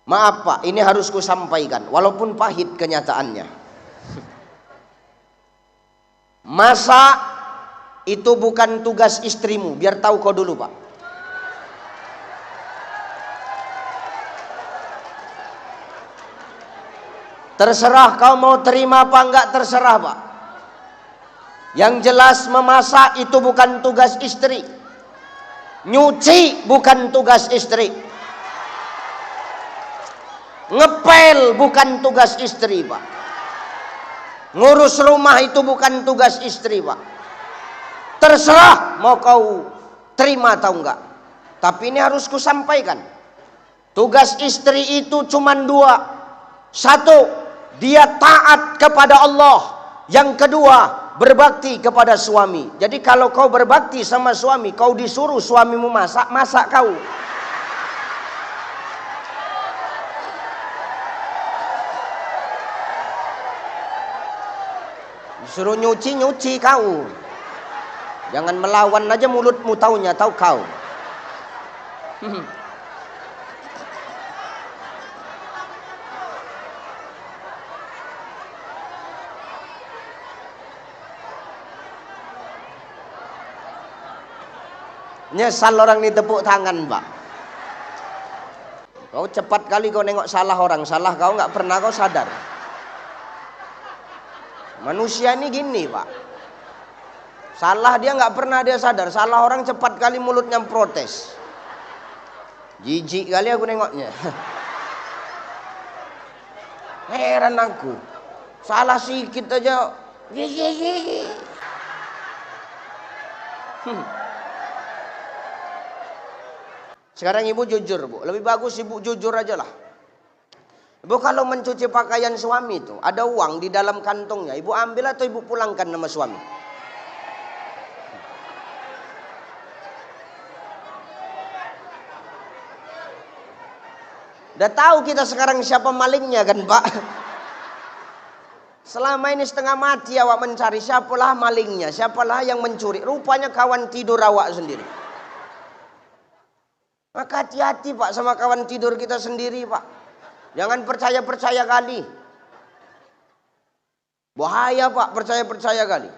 Maaf Pak, ini harus ku sampaikan walaupun pahit kenyataannya. Masak itu bukan tugas istrimu, biar tahu kau dulu Pak. Terserah kau mau terima apa enggak, terserah Pak. Yang jelas memasak itu bukan tugas istri. Nyuci bukan tugas istri. Ngepel bukan tugas istri Pak. Ngurus rumah itu bukan tugas istri Pak. Terserah mau kau terima atau enggak. Tapi ini harus ku sampaikan. Tugas istri itu cuma dua. Satu, dia taat kepada Allah. Yang kedua, berbakti kepada suami. Jadi kalau kau berbakti sama suami, kau disuruh suamimu masak, masak kau. Disuruh nyuci, nyuci kau. Jangan melawan aja mulutmu, taunya tahu kau. Nyesal orang ini tepuk tangan Pak. Kau cepat kali kau nengok salah orang, salah kau nggak pernah kau sadar. Manusia ini gini Pak, salah dia nggak pernah dia sadar, salah orang cepat kali mulutnya protes. Jijik kali aku nengoknya. Heran aku, salah sedikit aja. Sekarang ibu jujur Bu, lebih bagus ibu jujur aja lah. Ibu kalau mencuci pakaian suami itu ada uang di dalam kantongnya, ibu ambil atau ibu pulangkan nama suami? Udah tahu kita sekarang siapa malingnya kan Pak? Selama ini setengah mati awak mencari siapalah malingnya, siapalah yang mencuri. Rupanya kawan tidur awak sendiri. Maka hati-hati Pak sama kawan tidur kita sendiri Pak. Jangan percaya-percaya kali. Bahaya Pak, percaya-percaya kali.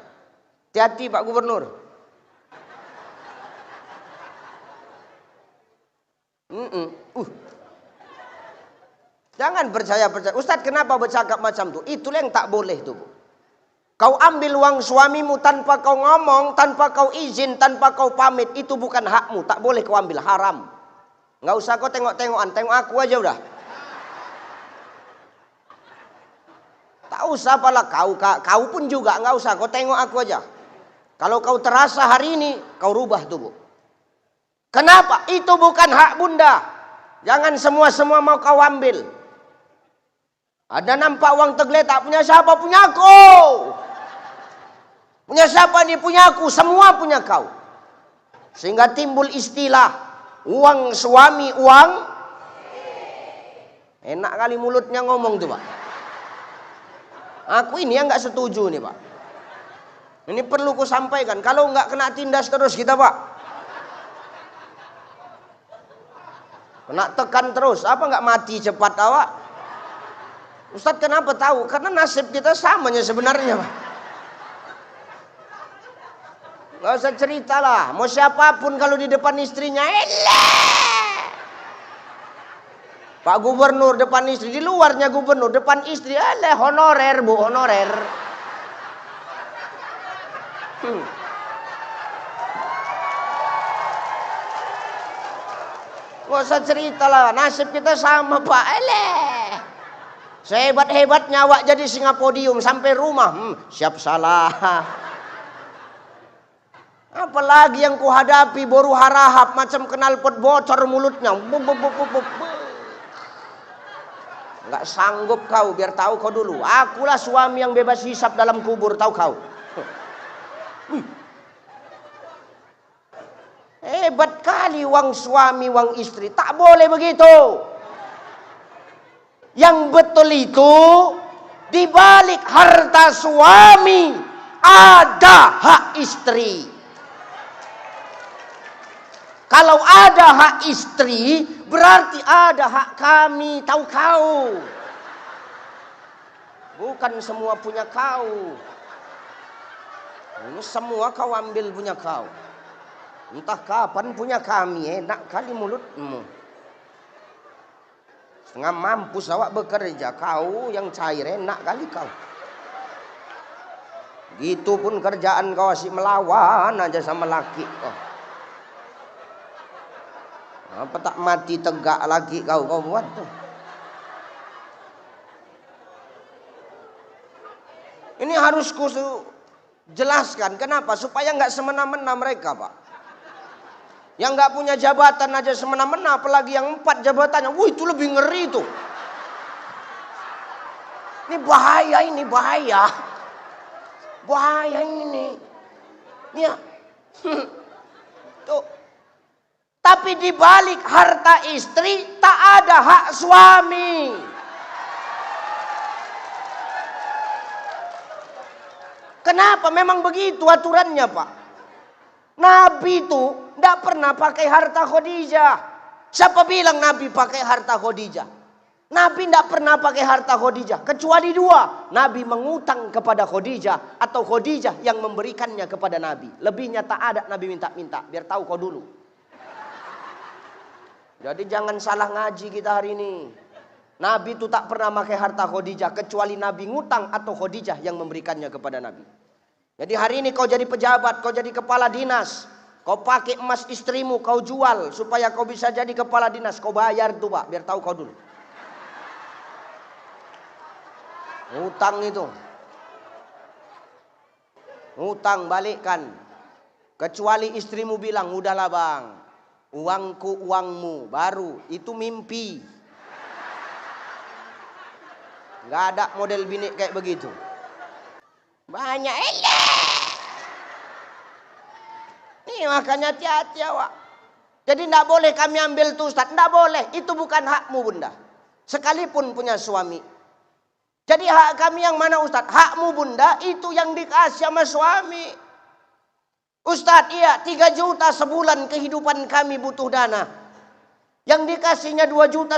Hati-hati Pak Gubernur. Jangan percaya-percaya. Ustadz kenapa bercakap macam itu? Itulah yang tak boleh tuh. Kau ambil uang suamimu tanpa kau ngomong, tanpa kau izin, tanpa kau pamit. Itu bukan hakmu, tak boleh kau ambil, haram. Nggak usah kau tengok-tengokan, tengok aku aja udah. Tak usah apalah kau pun juga nggak usah, kau tengok aku aja. Kalau kau terasa hari ini, kau rubah tubuh. Kenapa? Itu bukan hak bunda. Jangan semua mau kau ambil. Ada nampak uang tergeletak, punya siapa? Punya aku. Punya siapa nih? Punya aku. Semua punya kau. Sehingga timbul istilah uang suami, uang. Enak kali mulutnya ngomong tuh Pak. Aku ini yang nggak setuju nih Pak. Ini perlu ku sampaikan. Kalau nggak kena tindas terus kita Pak. Kena tekan terus. Apa nggak mati cepat awak? Ustadz kenapa tahu? Karena nasib kita samanya sebenarnya Pak. Nggak usah cerita lah. Mau siapapun kalau di depan istrinya, Pak Gubernur depan istri, di luarnya gubernur, depan istri, honorer Bu, honorer. Nggak usah cerita lah, nasib kita sama Pak. Sehebat-hebatnya awak jadi singa podium sampai rumah, siap salah. Apalagi yang kuhadapi boru harahap macam knalpot bocor mulutnya. Nggak sanggup kau, biar tahu kau dulu. Akulah suami yang bebas hisap dalam kubur, tahu kau. Hebat kali uang suami, uang istri. Tak boleh begitu. Yang betul itu, di balik harta suami ada hak istri. Kalau ada hak istri, Berarti ada hak kami, tahu kau. Bukan semua punya kau. Ini semua kau ambil punya kau. Entah kapan punya kami, enak kali mulutmu. Setengah mampus awak bekerja, kau yang cair, enak kali kau. Gitu pun kerjaan kau asik melawan aja sama laki kau. Apa tak mati tegak lagi kau buat tuh. Ini harus ku jelaskan, kenapa? Supaya nggak semena-mena mereka, Pak. Yang nggak punya jabatan aja semena-mena, apalagi yang 4 jabatannya. Wah, itu lebih ngeri tuh. Ini bahaya, ini bahaya. Bahaya ini. Ya. Tuh. Tapi di balik harta istri tak ada hak suami. Kenapa? Memang begitu aturannya, Pak. Nabi itu tidak pernah pakai harta Khadijah. Siapa bilang Nabi pakai harta Khadijah? Nabi tidak pernah pakai harta Khadijah. Kecuali 2. Nabi mengutang kepada Khadijah. Atau Khadijah yang memberikannya kepada Nabi. Lebihnya tak ada Nabi minta-minta. Biar tahu kau dulu. Jadi jangan salah ngaji kita hari ini. Nabi itu tak pernah pakai harta Khadijah. Kecuali Nabi ngutang atau Khadijah yang memberikannya kepada Nabi. Jadi hari ini kau jadi pejabat, kau jadi kepala dinas, kau pakai emas istrimu, kau jual supaya kau bisa jadi kepala dinas, kau bayar tuh, Pak, biar tahu kau dulu. Utang itu, utang balikkan. Kecuali istrimu bilang, udahlah bang, uangku uangmu, baru itu mimpi. Gak ada model bini kayak begitu. Banyak ini makanya hati-hati awak. Jadi tidak boleh kami ambil tuh Ustaz. Tidak boleh. Itu bukan hakmu bunda. Sekalipun punya suami. Jadi hak kami yang mana Ustaz? Hakmu bunda itu yang dikasih sama suami. Ustaz iya 3 juta sebulan kehidupan kami butuh dana. Yang dikasihnya 2,5 juta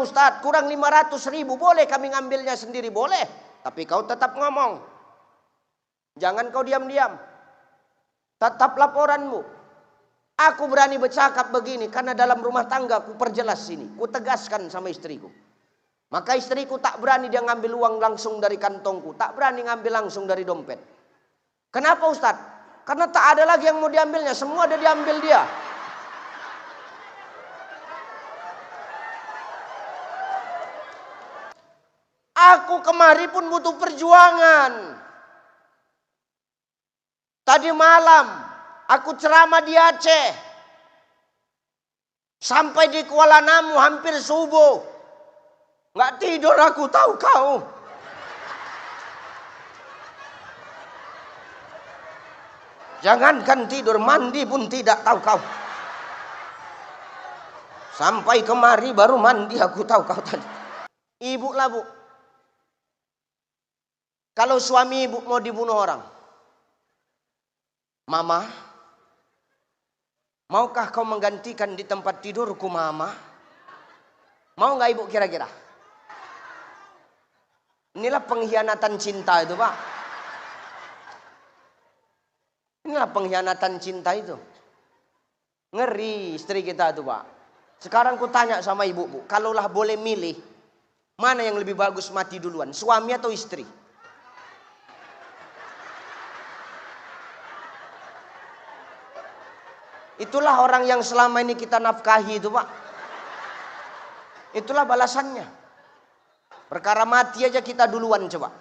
Ustaz. Kurang 500.000. Boleh kami ngambilnya sendiri. Boleh. Tapi kau tetap ngomong. Jangan kau diam-diam. Tetap laporanmu. Aku berani bercakap begini karena dalam rumah tangga ku perjelas sini. Ku tegaskan sama istriku. Maka istriku tak berani dia ngambil uang langsung dari kantongku. Tak berani ngambil langsung dari dompet. Kenapa Ustaz? Karena tak ada lagi yang mau diambilnya. Semua ada diambil dia. Aku kemari pun butuh perjuangan. Tadi malam aku ceramah di Aceh. Sampai di Kuala Namu hampir subuh. Nggak tidur aku, tahu kau. Jangankan tidur, mandi pun tidak, tahu kau. Sampai kemari baru mandi aku, tahu kau tadi. Ibu lah bu. Kalau suami ibu mau dibunuh orang. Mama, maukah kau menggantikan di tempat tidurku mama? Mau nggak ibu kira-kira? Inilah pengkhianatan cinta itu pak. Inilah pengkhianatan cinta itu. Ngeri istri kita itu pak. Sekarang ku tanya sama ibu bu, kalaulah boleh milih, mana yang lebih bagus mati duluan, suami atau istri? Itulah orang yang selama ini kita nafkahi itu pak. Itulah balasannya. Perkara mati aja kita duluan coba.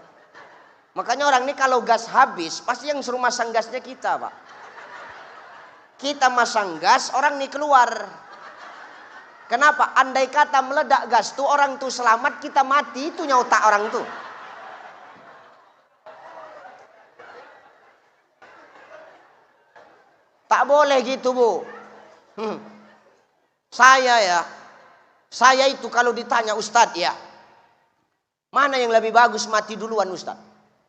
Makanya orang ini kalau gas habis pasti yang suruh masang gasnya kita pak. Kita masang gas, orang ini keluar. Kenapa? Andai kata meledak gas tuh orang tuh selamat, kita mati, itu nyautak orang tuh. Tak boleh gitu bu. Saya itu kalau ditanya Ustadz ya, mana yang lebih bagus mati duluan Ustadz?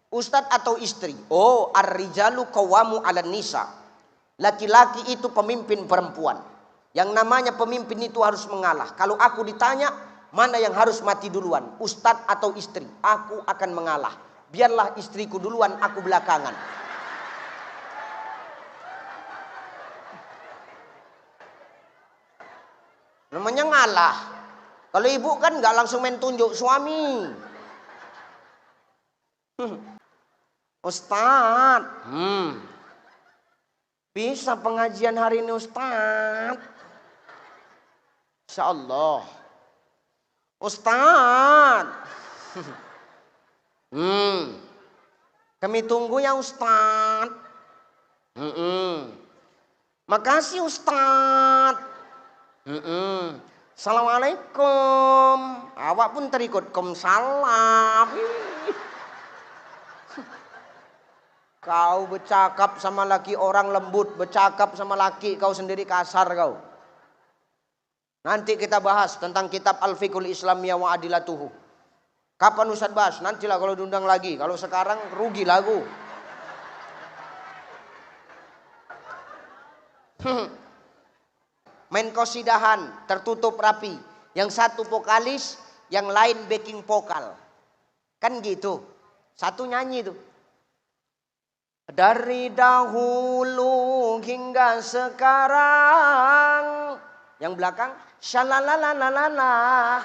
Ustadz atau istri? Oh, ar-rijalu qawwamu 'alan nisa. Laki-laki itu pemimpin perempuan. Yang namanya pemimpin itu harus mengalah. Kalau aku ditanya, mana yang harus mati duluan, ustadz atau istri? Aku akan mengalah. Biarlah istriku duluan, aku belakangan. Namanya ngalah. Kalau ibu kan nggak langsung main tunjuk suami. Ustadz, bisa pengajian hari ini Ustadz? Insya Allah. Ustadz, kami tunggu ya Ustadz. Makasih Ustadz. Assalamualaikum. Awak pun terikut salam. Kau bercakap sama laki orang lembut, bercakap sama laki kau sendiri kasar kau. Nanti kita bahas tentang kitab Al-Fiqhul Islamiyah wa Adilatuhu. Kapan Ustaz bahas? Nantilah kalau diundang lagi. Kalau sekarang rugi lagu. Main kosidahan, tertutup rapi. Yang satu vokalis, yang lain backing vokal. Kan gitu. Satu nyanyi tuh. Dari dahulu hingga sekarang. Yang belakang, shalalalalala.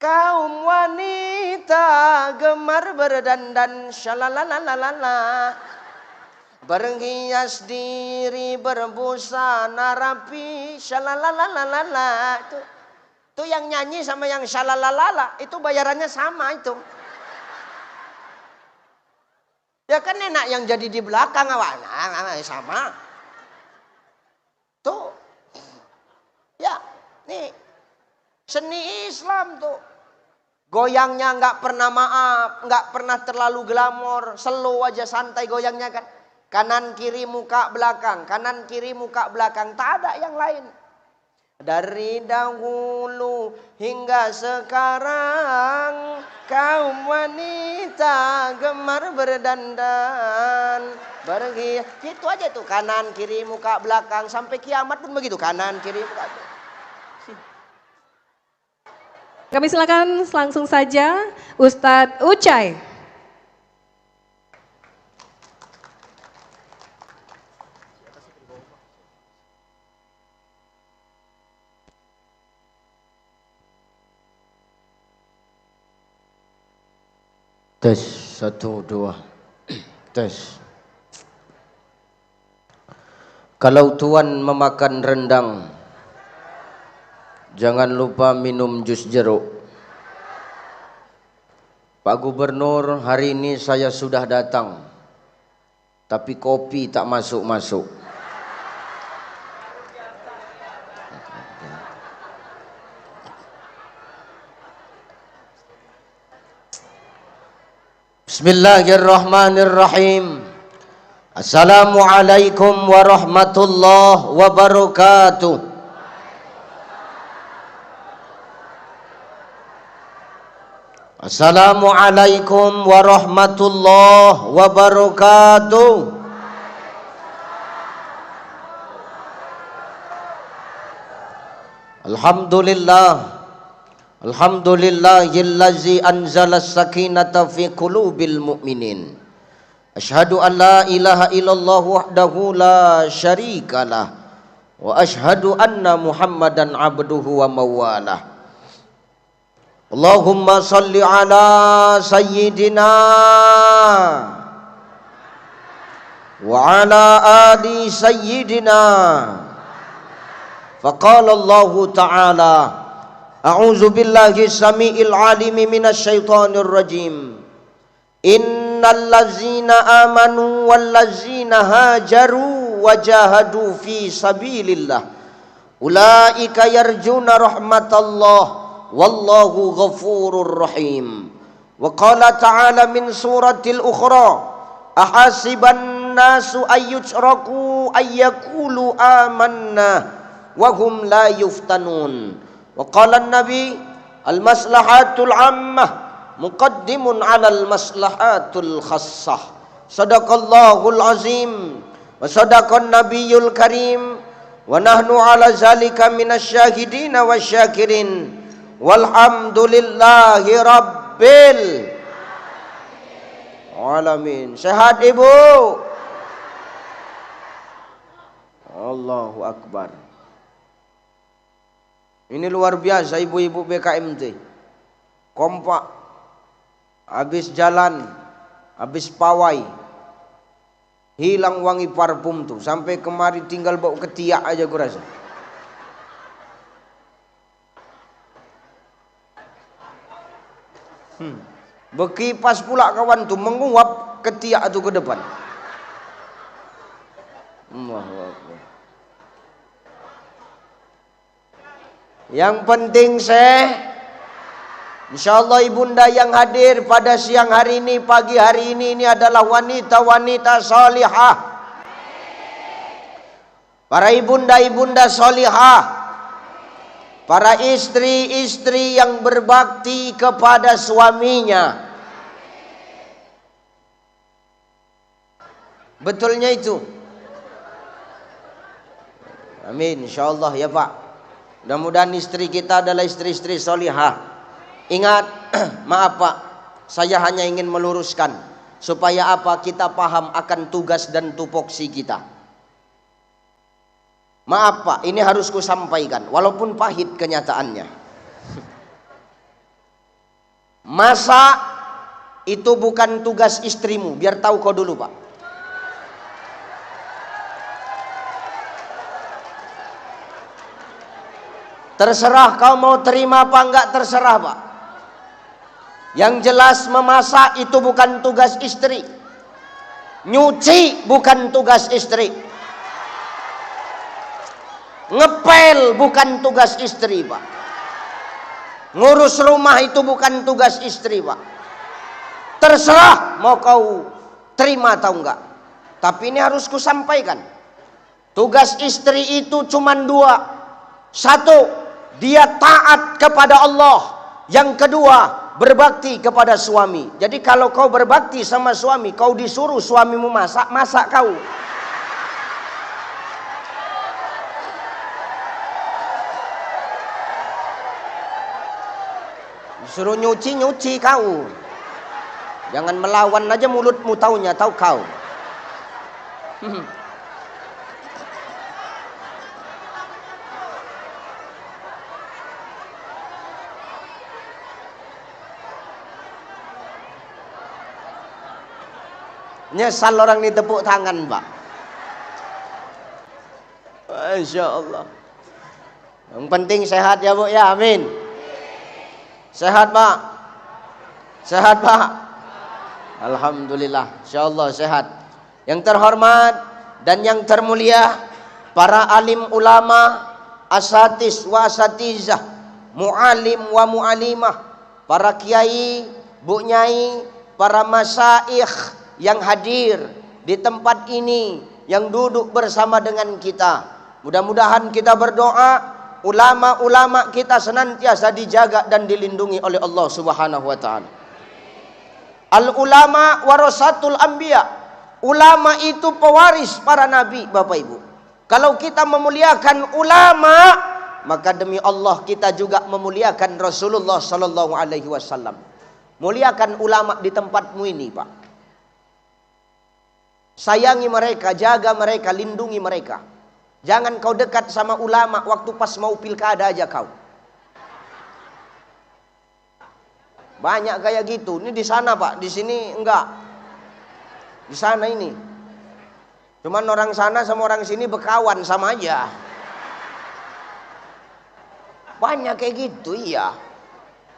Kaum wanita gemar berdandan, shalalalalala. Berhias diri berbusana rapi, shalalalalala. Itu yang nyanyi sama yang shalalalala, itu bayarannya sama itu. Ya kan enak yang jadi di belakang awalnya sama. Tuh. Ya, nih. Seni Islam tuh. Goyangnya nggak pernah maaf, nggak pernah terlalu glamor, slow aja santai goyangnya kan. Kanan kiri muka belakang, kanan kiri muka belakang, tak ada yang lain. Dari dahulu hingga sekarang kaum wanita gemar berdandan, berhias. Gitu aja tuh, kanan kiri muka belakang sampai kiamat pun begitu, kanan kiri muka belakang. Kami silakan langsung saja Ustadz Ucai. Tes, 1, 2. Tes. Kalau tuan memakan rendang, jangan lupa minum jus jeruk. Pak Gubernur, hari ini saya sudah datang, tapi kopi tak masuk-masuk. Bismillahirrahmanirrahim. Assalamualaikum warahmatullahi wabarakatuh. Assalamualaikum warahmatullahi wabarakatuh. Alhamdulillah. Alhamdulillahillazi anzala as-sakinata fi qulubil mu'minin. Asyhadu an la ilaha illallah wahdahu la syarikalah wa asyhadu anna Muhammadan abduhu wa mawalah. Allahumma salli ala sayyidina wa ala ali sayyidina. Faqala Allah ta'ala A'udzu billahi samiil alim minasy syaithanir rajim. Innal ladzina amanu wal ladzina hajaru wajahadu fi sabilillah ulaika yarjuna rahmatallah wallahu ghafurur rahim. Wa qala ta'ala min suratil ukhra ahasiban nasu ayyutraku ayyakulu amanna wa hum la yuftanun. Wa qala an-nabi al-maslahatul ammah muqaddimun 'ala al-maslahatul khassah. Sadaqallahul azim wa sadaqan nabiyul karim wa nahnu ala zalika minasyahidin wasyakirin walhamdulillahi rabbil alamin. Sehat ibu? Allahu akbar. Ini luar biasa ibu-ibu BKMT. Kompak. Habis jalan, habis pawai, hilang wangi parfum tuh. Sampai kemari tinggal bau ketiak aja gue rasa. Bekipas pula kawan tuh, menguap ketiak tuh ke depan. Allahu akbar. Yang penting insyaallah ibunda yang hadir pada siang hari ini, pagi hari ini adalah wanita-wanita salihah. Para ibunda-ibunda salihah, para istri-istri yang berbakti kepada suaminya. Betulnya itu? Amin, insyaallah ya Pak. Mudah-mudahan istri kita adalah istri-istri solihah. Ingat, maaf Pak, saya hanya ingin meluruskan supaya apa, kita paham akan tugas dan tupoksi kita. Maaf Pak, ini harus kusampaikan walaupun pahit kenyataannya. Masak itu bukan tugas istrimu, biar tahu kau dulu Pak. Terserah kau mau terima apa enggak, terserah Pak. Yang jelas memasak itu bukan tugas istri. Nyuci bukan tugas istri. Ngepel bukan tugas istri Pak. Ngurus rumah itu bukan tugas istri Pak. Terserah mau kau terima atau enggak. Tapi ini harus kusampaikan. Tugas istri itu cuma dua. Satu, dia taat kepada Allah. Yang kedua, berbakti kepada suami. Jadi kalau kau berbakti sama suami, kau disuruh suamimu masak, masak kau. Disuruh nyuci, nyuci kau. Jangan melawan aja mulutmu, taunya tahu kau. Nyesal orang ini tepuk tangan Pak. Masya Allah. Yang penting sehat ya Bu ya, amin. Sehat Pak. Sehat Pak. Alhamdulillah, insya Allah sehat. Yang terhormat dan yang termulia, para alim ulama, asatis wa asatizah, mu'alim wa mu'alimah, para kiai, bu nyai, para masaikh yang hadir di tempat ini, yang duduk bersama dengan kita. Mudah-mudahan kita berdoa ulama-ulama kita senantiasa dijaga dan dilindungi oleh Allah Subhanahu wa taala. Al ulama warasatul anbiya. Ulama itu pewaris para nabi, Bapak Ibu. Kalau kita memuliakan ulama, maka demi Allah kita juga memuliakan Rasulullah sallallahu alaihi wasallam. Muliakan ulama di tempatmu ini, Pak. Sayangi mereka, jaga mereka, lindungi mereka. Jangan kau dekat sama ulama waktu pas mau pilkada aja kau. Banyak kayak gitu. Ini di sana Pak, di sini enggak. Di sana ini. Cuman orang sana sama orang sini berkawan sama aja. Banyak kayak gitu, iya.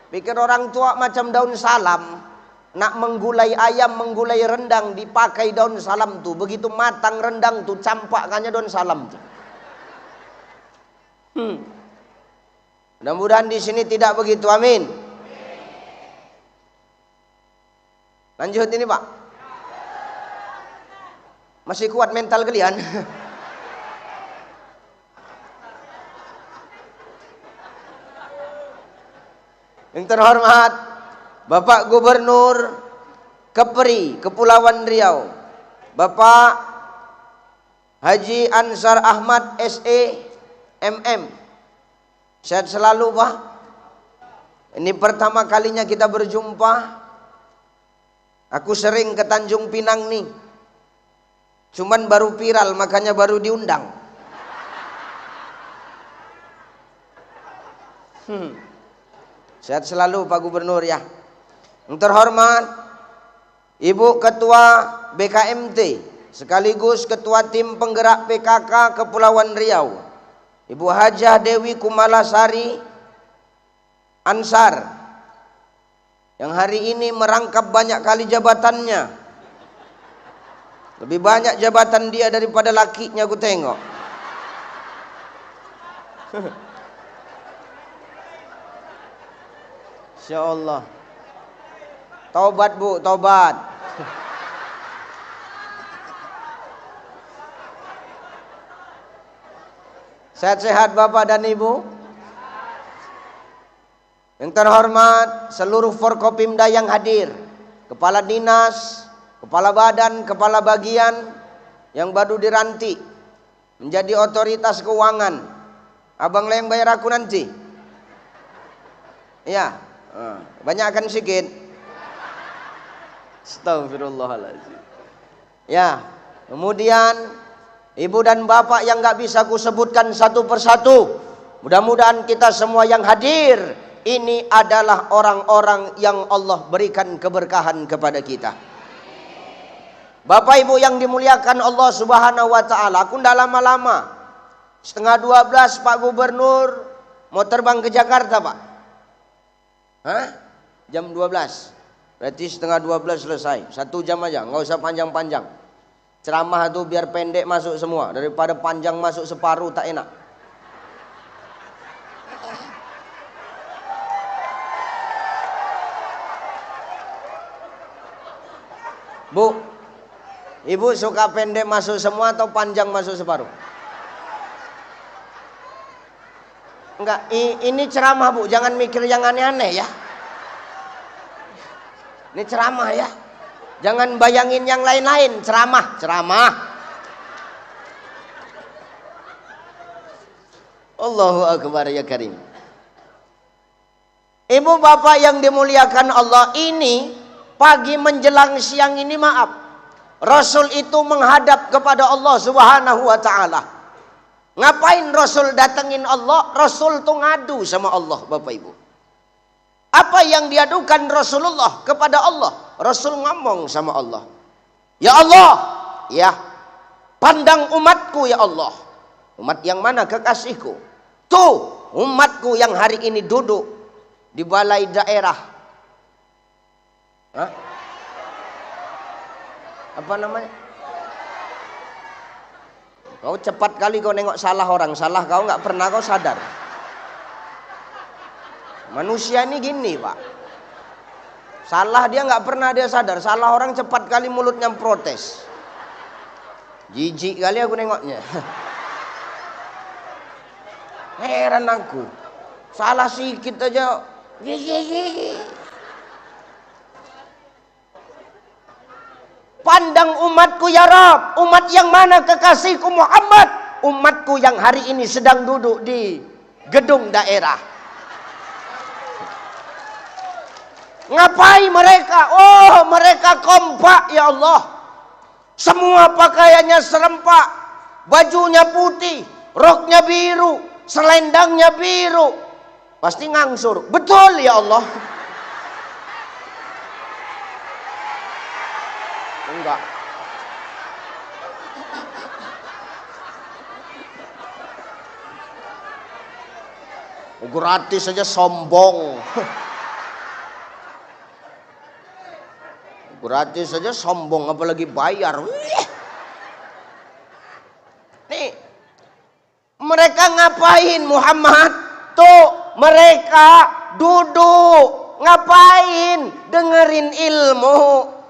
Pikir orang tua macam daun salam. Nak menggulai ayam, menggulai rendang, dipakai daun salam tuh. Begitu matang rendang tuh, campakkannya daun salam tuh. Mudah-mudahan di sini tidak begitu, amin. Lanjut ini Pak. Masih kuat mental kalian? Yang terhormat Bapak Gubernur Kepri, Kepulauan Riau, Bapak Haji Ansar Ahmad SE MM. Sehat selalu Pak. Ini pertama kalinya kita berjumpa. Aku sering ke Tanjung Pinang nih. Cuman baru viral makanya baru diundang. Sehat selalu Pak Gubernur ya. Yang terhormat Ibu Ketua BKMT sekaligus Ketua Tim Penggerak PKK Kepulauan Riau, Ibu Hajah Dewi Kumalasari Ansar, yang hari ini merangkap banyak kali jabatannya. Lebih banyak jabatan dia daripada lakinya aku tengok. Insya Allah. Taubat Bu, taubat. Sehat-sehat Bapak dan Ibu. Yang terhormat seluruh Forkopimda yang hadir, kepala dinas, kepala badan, kepala bagian yang baru dilantik menjadi otoritas keuangan. Abang lah yang bayar aku nanti. Ya, banyakkan sedikit. Astagfirullahaladzim. Ya, kemudian ibu dan bapak yang gak bisa aku sebutkan satu persatu. Mudah-mudahan kita semua yang hadir ini adalah orang-orang yang Allah berikan keberkahan kepada kita. Bapak ibu yang dimuliakan Allah subhanahu wa ta'ala, aku ndak lama-lama. 11:30 Pak Gubernur mau terbang ke Jakarta Pak. Hah? Jam 12. Berarti 11:30 selesai. 1 jam aja, nggak usah panjang-panjang. Ceramah itu biar pendek masuk semua, daripada panjang masuk separuh tak enak. Bu, ibu suka pendek masuk semua atau panjang masuk separuh? Enggak, ini ceramah Bu, jangan mikir yang aneh-aneh ya. Ini ceramah ya. Jangan bayangin yang lain-lain, ceramah. Allahu Akbar ya Karim. Ibu bapak yang dimuliakan Allah, ini pagi menjelang siang ini maaf, Rasul itu menghadap kepada Allah subhanahu wa ta'ala. Ngapain Rasul datengin Allah? Rasul tuh ngadu sama Allah bapak ibu. Apa yang diadukan Rasulullah kepada Allah? Rasul ngomong sama Allah, ya Allah, ya pandang umatku ya Allah. Umat yang mana kekasihku? Tuh umatku yang hari ini duduk di balai daerah. Hah? Apa namanya? Kau cepat kali kau nengok salah orang. Salah kau nggak pernah kau sadar. Manusia ini gini Pak, salah dia nggak pernah dia sadar. Salah orang cepat kali mulutnya protes. Jijik kali aku nengoknya. Heran aku, salah sedikit aja. Pandang umatku ya Rabb. Umat yang mana kekasihku Muhammad? Umatku yang hari ini sedang duduk di gedung daerah. Ngapain mereka? Oh, mereka kompak ya Allah. Semua pakaiannya serempak, bajunya putih, roknya biru, selendangnya biru. Pasti ngangsur. Betul ya Allah. Enggak. Gratis saja sombong. Gratis saja sombong, apalagi bayar. Nih, mereka ngapain Muhammad? Tuh, mereka duduk. Ngapain? Dengerin ilmu.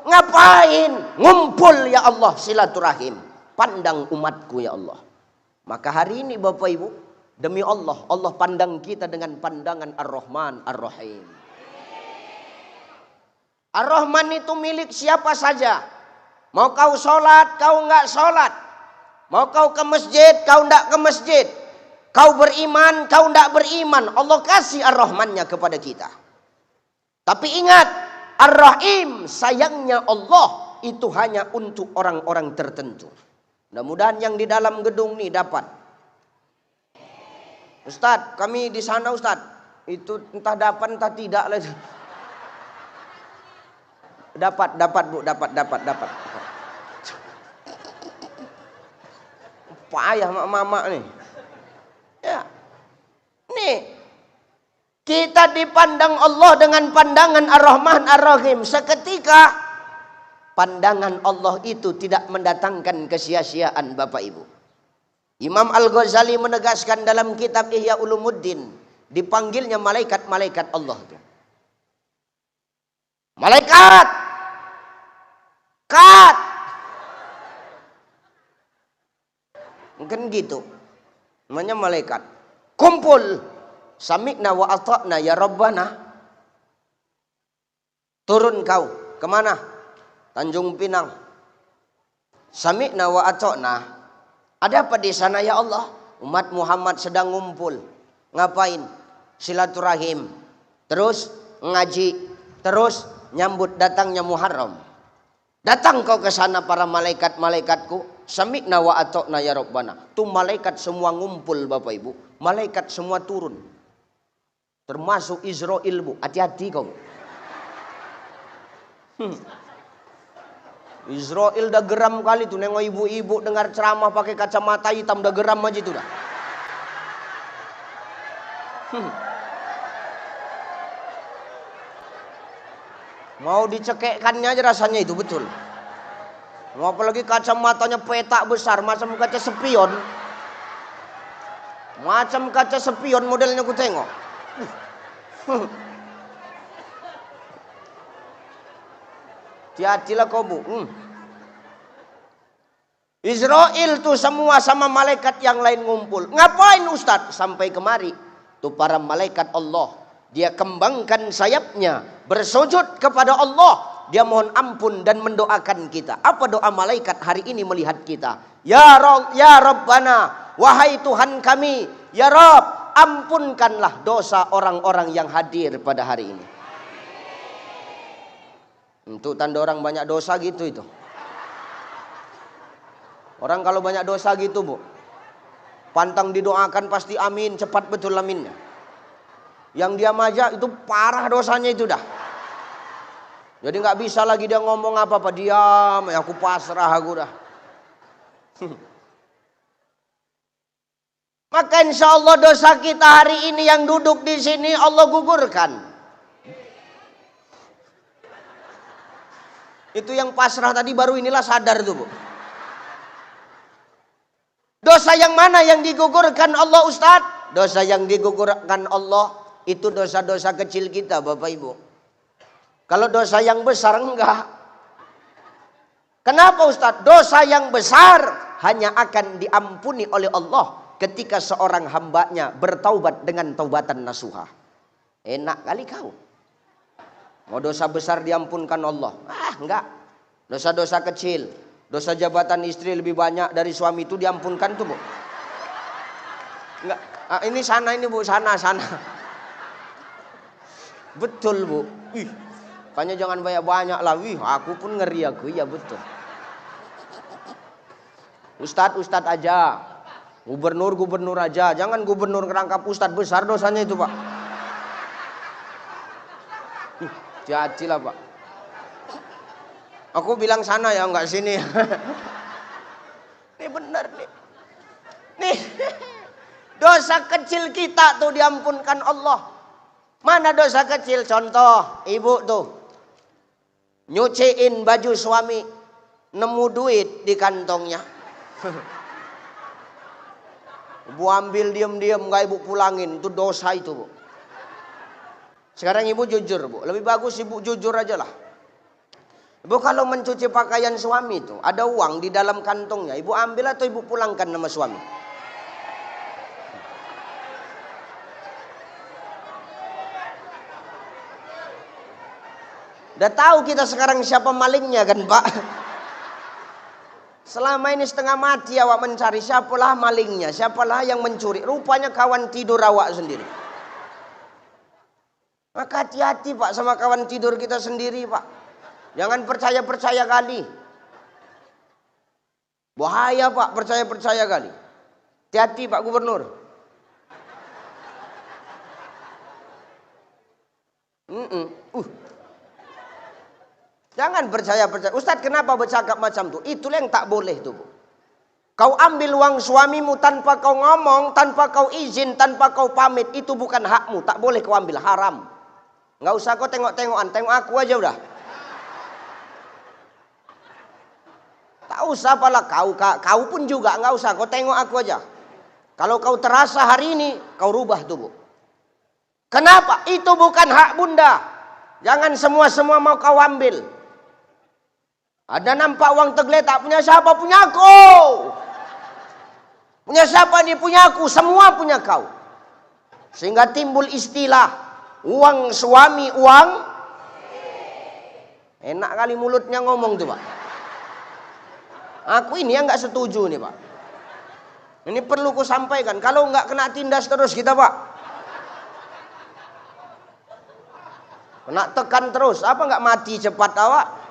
Ngapain? Ngumpul ya Allah, silaturahim. Pandang umatku ya Allah. Maka hari ini Bapak Ibu, demi Allah, Allah pandang kita dengan pandangan Ar-Rahman Ar-Rahim. Ar-Rahman itu milik siapa saja. Mau kau sholat, kau enggak sholat. Mau kau ke masjid, kau ndak ke masjid. Kau beriman, kau ndak beriman. Allah kasih ar-Rahmannya kepada kita. Tapi ingat, Ar-Rahim, sayangnya Allah itu hanya untuk orang-orang tertentu. Mudah-mudahan yang di dalam gedung ini dapat. Ustadz, kami di sana Ustadz. Itu entah dapat entah tidak lagi. Dapat Bu, dapat. Payah mak-mak nih. Ya. Nih. Kita dipandang Allah dengan pandangan Ar-Rahman Ar-Rahim. Seketika pandangan Allah itu tidak mendatangkan kesia-siaan Bapak Ibu. Imam Al-Ghazali menegaskan dalam kitab Ihya Ulumuddin, dipanggilnya malaikat-malaikat Allah. Malaikat! Kat! Mungkin gitu. Namanya malaikat. Kumpul. Sami'na wa ata'na ya Rabbana. Turun kau. Kemana? Tanjung Pinang. Sami'na wa ata'na. Ada apa di sana ya Allah? Umat Muhammad sedang ngumpul. Ngapain? Silaturahim. Terus ngaji. Terus nyambut datangnya Muharram. Datang kau ke sana para malaikat-malaikatku. Sami'na wa ata'na ya Rabbana. Tuh malaikat semua ngumpul Bapak Ibu. Malaikat semua turun. Termasuk Israel Bu. Hati-hati kau. Israel dah geram kali tuh. Nengok ibu-ibu dengar ceramah pakai kacamata hitam. Dah geram aja tuh dah. Mau dicekekkannya aja rasanya itu betul. Mau apalagi kacamatanya petak besar. Macam kaca spion. Macam kaca spion modelnya ku tengok. Hati-hatilah kau Bu. Israel tuh semua sama malaikat yang lain ngumpul. Ngapain Ustadz? Sampai kemari tuh para malaikat Allah, dia kembangkan sayapnya, bersujud kepada Allah, dia mohon ampun dan mendoakan kita. Apa doa malaikat hari ini melihat kita? Ya Rabbana, wahai Tuhan kami, ya Rabb, ampunkanlah dosa orang-orang yang hadir pada hari ini. Untuk tanda orang banyak dosa gitu itu. Orang kalau banyak dosa gitu Bu, pantang didoakan pasti amin, cepat betul aminnya. Yang dia aja itu parah dosanya itu dah. Jadi nggak bisa lagi dia ngomong apa-apa, diam, ya aku pasrah aku dah. Maka insya Allah dosa kita hari ini yang duduk di sini Allah gugurkan. Itu yang pasrah tadi baru inilah sadar tuh Bu. Dosa yang mana yang digugurkan Allah Ustadz? Dosa yang digugurkan Allah itu dosa-dosa kecil kita Bapak Ibu. Kalau dosa yang besar enggak. Kenapa Ustadz? Dosa yang besar hanya akan diampuni oleh Allah ketika seorang hambanya bertaubat dengan taubatan nasuha. Enak kali kau. Mau dosa besar diampunkan Allah? Enggak. Dosa-dosa kecil, dosa jabatan istri lebih banyak dari suami itu diampunkan tuh Bu. Enggak. Ini sana ini Bu, sana. Betul Bu. Makanya jangan banyak-banyak lah. Aku pun ngeri aku. Ya betul. Ustadz aja. Gubernur aja. Jangan gubernur ngerangkap ustadz, besar dosanya itu Pak. Hati-hatilah Pak. Aku bilang sana ya, enggak sini. Ini benar nih. Nih. Dosa kecil kita tuh diampunkan Allah. Mana dosa kecil? Contoh, ibu tuh nyuciin baju suami, nemu duit di kantongnya. Ibu ambil diam-diam, enggak ibu pulangin, itu dosa itu Bu. Sekarang ibu jujur Bu, lebih bagus ibu jujur aja lah. Ibu kalau mencuci pakaian suami itu ada uang di dalam kantongnya, ibu ambil atau ibu pulangkan nama suami? Udah tahu kita sekarang siapa malingnya kan Pak? Selama ini setengah mati awak mencari siapalah malingnya, siapalah yang mencuri. Rupanya kawan tidur awak sendiri. Maka hati-hati Pak sama kawan tidur kita sendiri Pak. Jangan percaya-percaya kali. Bahaya Pak, percaya-percaya kali. Hati-hati Pak Gubernur. Jangan percaya-percaya. Ustadz kenapa bercakap macam itu? Itulah yang tak boleh tuh. Kau ambil uang suamimu tanpa kau ngomong, tanpa kau izin, tanpa kau pamit. Itu bukan hakmu. Tak boleh kau ambil, haram. Nggak usah kau tengok-tengokan. Tengok aku aja udah. Tak usah apalah kau pun juga. Nggak usah kau tengok aku aja. Kalau kau terasa hari ini, kau rubah tubuh. Kenapa? Itu bukan hak bunda. Jangan semua mau kau ambil. Ada nampak uang tergeletak, punya siapa? Punya aku. Punya siapa? Nih punya aku. Semua punya kau. Sehingga timbul istilah uang suami, uang. Enak kali mulutnya ngomong tuh Pak. Aku ini yang nggak setuju nih Pak. Ini perlu ku sampaikan. Kalau nggak kena tindas terus kita Pak. Kena tekan terus. Apa nggak mati cepat awak?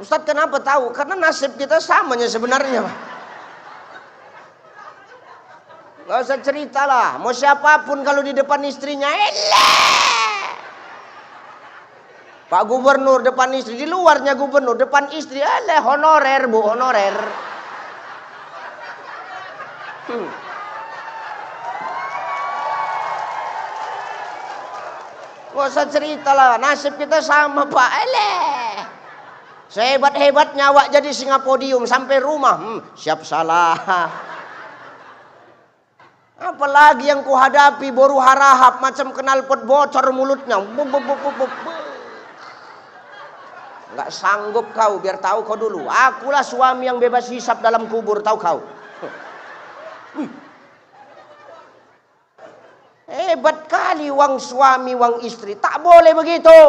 Ustadz kenapa tahu? Karena nasib kita samanya sebenarnya Pak. Gak usah cerita lah. Mau siapapun kalau di depan istrinya, Pak Gubernur depan istri, di luarnya gubernur, depan istri, honorer Bu, honorer. Gak usah cerita lah, nasib kita sama Pak. Sehebat-hebatnya awak jadi singa podium sampai rumah, siap salah. Apalagi yang kuhadapi boru harahap macam knalpot bocor mulutnya. Nggak sanggup kau, biar tahu kau dulu. Akulah suami yang bebas hisap dalam kubur, tahu kau. Hebat kali uang suami, uang istri. Tak boleh begitu.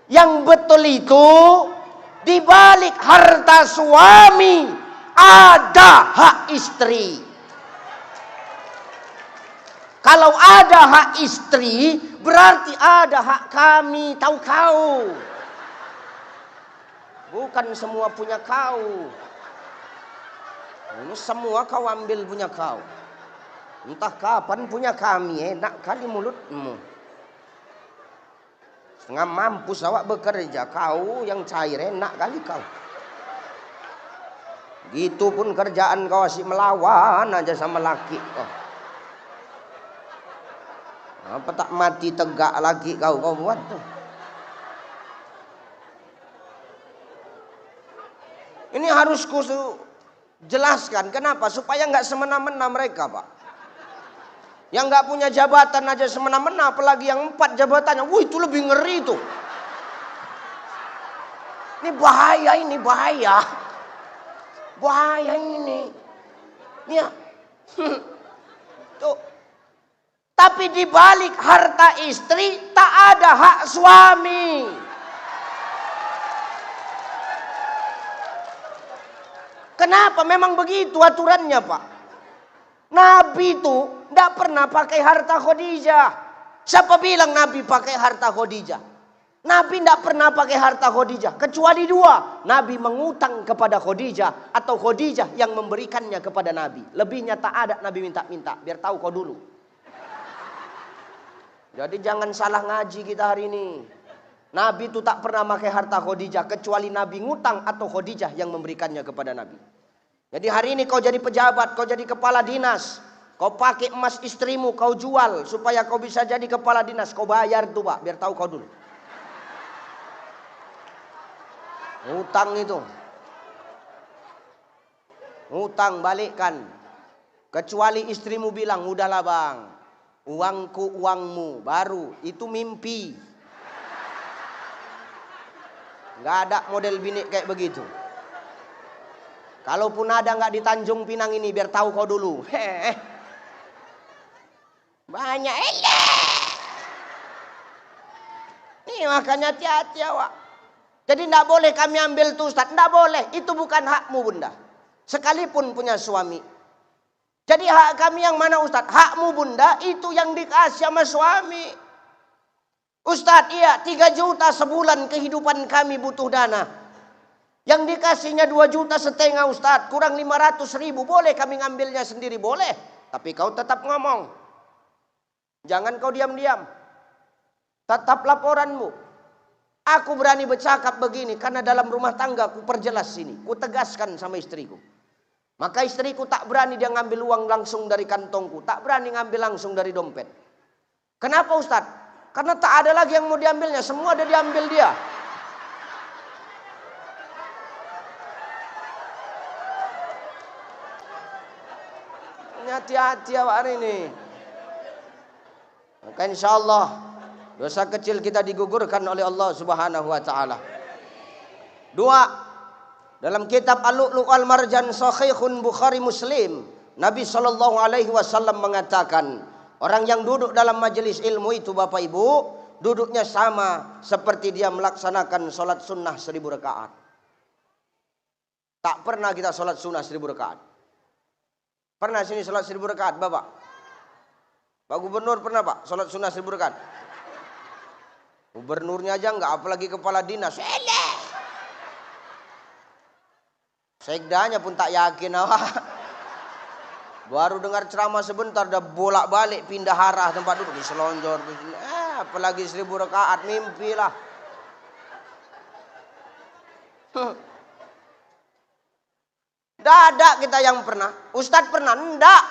Yang betul itu, di balik harta suami ada hak istri. Kalau ada hak istri, berarti ada hak kami, tahu kau. Bukan semua punya kau. Ini semua kau ambil punya kau. Entah kapan punya kami, enak kali mulutmu. Setengah mampus awak bekerja, kau yang cair, enak kali kau. Gitu pun kerjaan kau asyik melawan aja sama laki kau. Apa tak mati tegak lagi kau buat tuh. Ini harus ku jelaskan. Kenapa? Supaya nggak semena-mena mereka Pak. Yang nggak punya jabatan aja semena-mena, apalagi yang 4 jabatannya. Itu lebih ngeri tuh. Ini bahaya, ini bahaya. Bahaya ini. Ya. Tuh. Tapi di balik harta istri tak ada hak suami. Kenapa? Memang begitu aturannya Pak. Nabi itu tidak pernah pakai harta Khadijah. Siapa bilang Nabi pakai harta Khadijah? Nabi tidak pernah pakai harta Khadijah. Kecuali 2. Nabi mengutang kepada Khadijah. Atau Khadijah yang memberikannya kepada Nabi. Lebihnya tak ada Nabi minta-minta. Biar tahu kau dulu. Jadi jangan salah ngaji kita hari ini. Nabi itu tak pernah pakai harta Khadijah. Kecuali Nabi ngutang atau Khadijah yang memberikannya kepada Nabi. Jadi hari ini kau jadi pejabat, kau jadi kepala dinas. Kau pakai emas istrimu, kau jual. Supaya kau bisa jadi kepala dinas. Kau bayar tuh Pak, biar tahu kau dulu. Utang itu. Utang balikkan. Kecuali istrimu bilang, udahlah bang. Uangku uangmu, baru. Itu mimpi. Nggak ada model bini kayak begitu. Kalaupun ada nggak di Tanjung Pinang ini, biar tahu kau dulu. Banyak Nih makanya hati-hati awak. Jadi tidak boleh kami ambil tuh Ustaz. Tidak boleh. Itu bukan hakmu bunda. Sekalipun punya suami. Jadi hak kami yang mana Ustaz? Hakmu bunda itu yang dikasih sama suami. Ustaz, iya 3 juta sebulan kehidupan kami butuh dana. Yang dikasihnya 2,5 juta Ustaz. Kurang 500.000. Boleh kami ngambilnya sendiri? Boleh. Tapi kau tetap ngomong. Jangan kau diam-diam. Tetap laporanmu. Aku berani bercakap begini karena dalam rumah tangga ku perjelas sini. Ku tegaskan sama istriku. Maka istriku tak berani dia ngambil uang langsung dari kantongku. Tak berani ngambil langsung dari dompet. Kenapa Ustaz? Karena tak ada lagi yang mau diambilnya. Semua ada diambil dia. Hati-hati awak hari ini. Maka insya Allah dosa kecil kita digugurkan oleh Allah Subhanahu wa taala. 2. Dalam kitab Al-Lu'lu' wal Marjan Sahihun Bukhari Muslim, Nabi sallallahu alaihi wasallam mengatakan, orang yang duduk dalam majelis ilmu itu Bapak Ibu, duduknya sama seperti dia melaksanakan salat sunnah 1000 rakaat. Tak pernah kita salat sunnah 1000 rakaat. Pernah sini salat 1000 rakaat, Bapak? Pak Gubernur pernah Pak salat sunnah 1000 rakaat? Gubernurnya aja enggak, apalagi kepala dinas. Sekdanya pun tak yakin awak. Baru dengar ceramah sebentar dah bolak-balik pindah arah tempat duduk, diselonjor. Apalagi 1000 rakaat, mimpilah. Tidak ada kita yang pernah. Ustadz pernah? Enggak.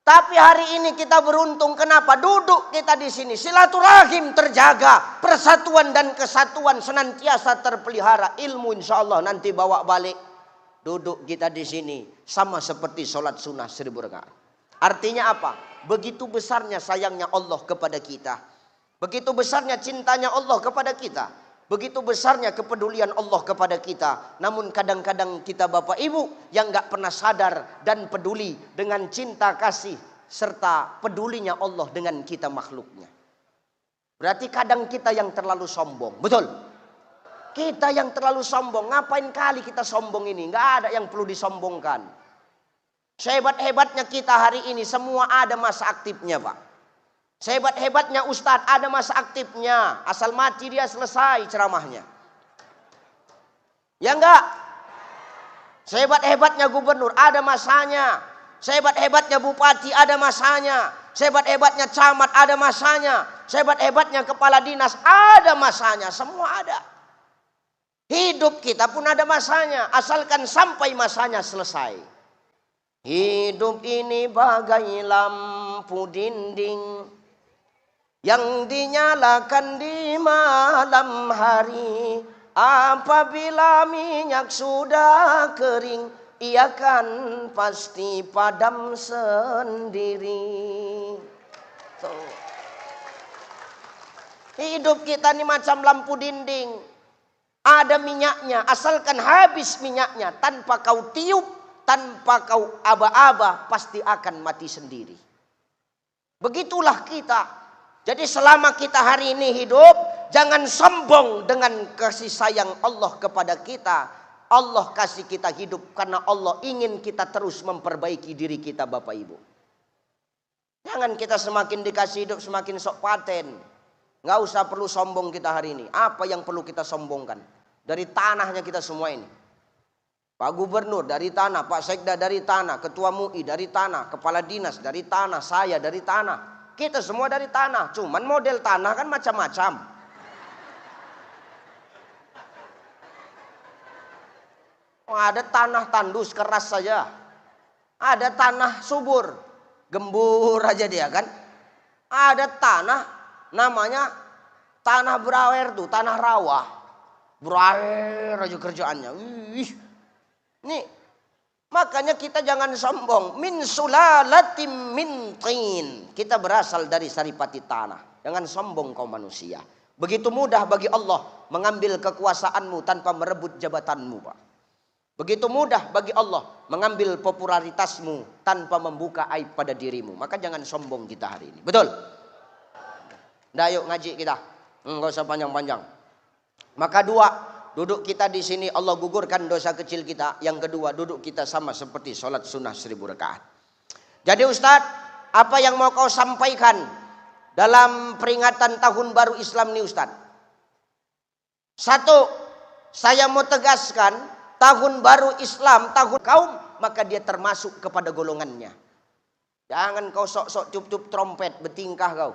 Tapi hari ini kita beruntung. Kenapa? Duduk kita di sini. Silaturahim terjaga. Persatuan dan kesatuan senantiasa terpelihara. Ilmu insya Allah nanti bawa balik. Duduk kita di sini. Sama seperti sholat sunnah 1000 rakaat. Artinya apa? Begitu besarnya sayangnya Allah kepada kita. Begitu besarnya cintanya Allah kepada kita. Begitu besarnya kepedulian Allah kepada kita. Namun kadang-kadang kita Bapak Ibu yang gak pernah sadar dan peduli dengan cinta kasih serta pedulinya Allah dengan kita makhluknya. Berarti kadang kita yang terlalu sombong. Betul? Kita yang terlalu sombong. Ngapain kali kita sombong ini? Gak ada yang perlu disombongkan. Sehebat-hebatnya kita hari ini semua ada masa aktifnya Pak. Sehebat-hebatnya Ustadz ada masa aktifnya. Asal mati dia selesai ceramahnya. Ya enggak? Sehebat-hebatnya gubernur ada masanya. Sehebat-hebatnya bupati ada masanya. Sehebat-hebatnya camat ada masanya. Sehebat-hebatnya kepala dinas ada masanya. Semua ada. Hidup kita pun ada masanya. Asalkan sampai masanya selesai. Hidup ini bagai lampu dinding yang dinyalakan di malam hari. Apabila minyak sudah kering, ia kan pasti padam sendiri. Hidup kita ini macam lampu dinding. Ada minyaknya, asalkan habis minyaknya, tanpa kau tiup, tanpa kau aba-aba, pasti akan mati sendiri. Begitulah kita. Jadi selama kita hari ini hidup, jangan sombong dengan kasih sayang Allah kepada kita. Allah kasih kita hidup karena Allah ingin kita terus memperbaiki diri kita Bapak Ibu. Jangan kita semakin dikasih hidup semakin sok paten. Nggak usah perlu sombong kita hari ini. Apa yang perlu kita sombongkan? Dari tanahnya kita semua ini. Pak Gubernur dari tanah, Pak Sekda dari tanah, Ketua MUI dari tanah, Kepala Dinas dari tanah, saya dari tanah. Kita semua dari tanah, cuman model tanah kan macam-macam. Oh, ada tanah tandus keras saja. Ada tanah subur, gembur aja dia kan. Ada tanah namanya tanah berawer tuh, tanah rawa. Berawer aja kerjaannya. Nih, makanya kita jangan sombong. Min sulalatim min tin. Kita berasal dari saripati tanah. Jangan sombong kau manusia. Begitu mudah bagi Allah mengambil kekuasaanmu tanpa merebut jabatanmu, Pak. Begitu mudah bagi Allah mengambil popularitasmu tanpa membuka aib pada dirimu. Maka jangan sombong kita hari ini. Betul? Nah, yuk ngaji kita. Enggak usah panjang-panjang. Maka dua, duduk kita di sini Allah gugurkan dosa kecil kita. Yang kedua, duduk kita sama seperti sholat sunnah 1000 rakaat. Jadi Ustadz, apa yang mau kau sampaikan dalam peringatan tahun baru Islam ini Ustadz? Satu, saya mau tegaskan tahun baru Islam, tahun kaum, maka dia termasuk kepada golongannya. Jangan kau sok-sok tiup-tiup trompet, bertingkah kau.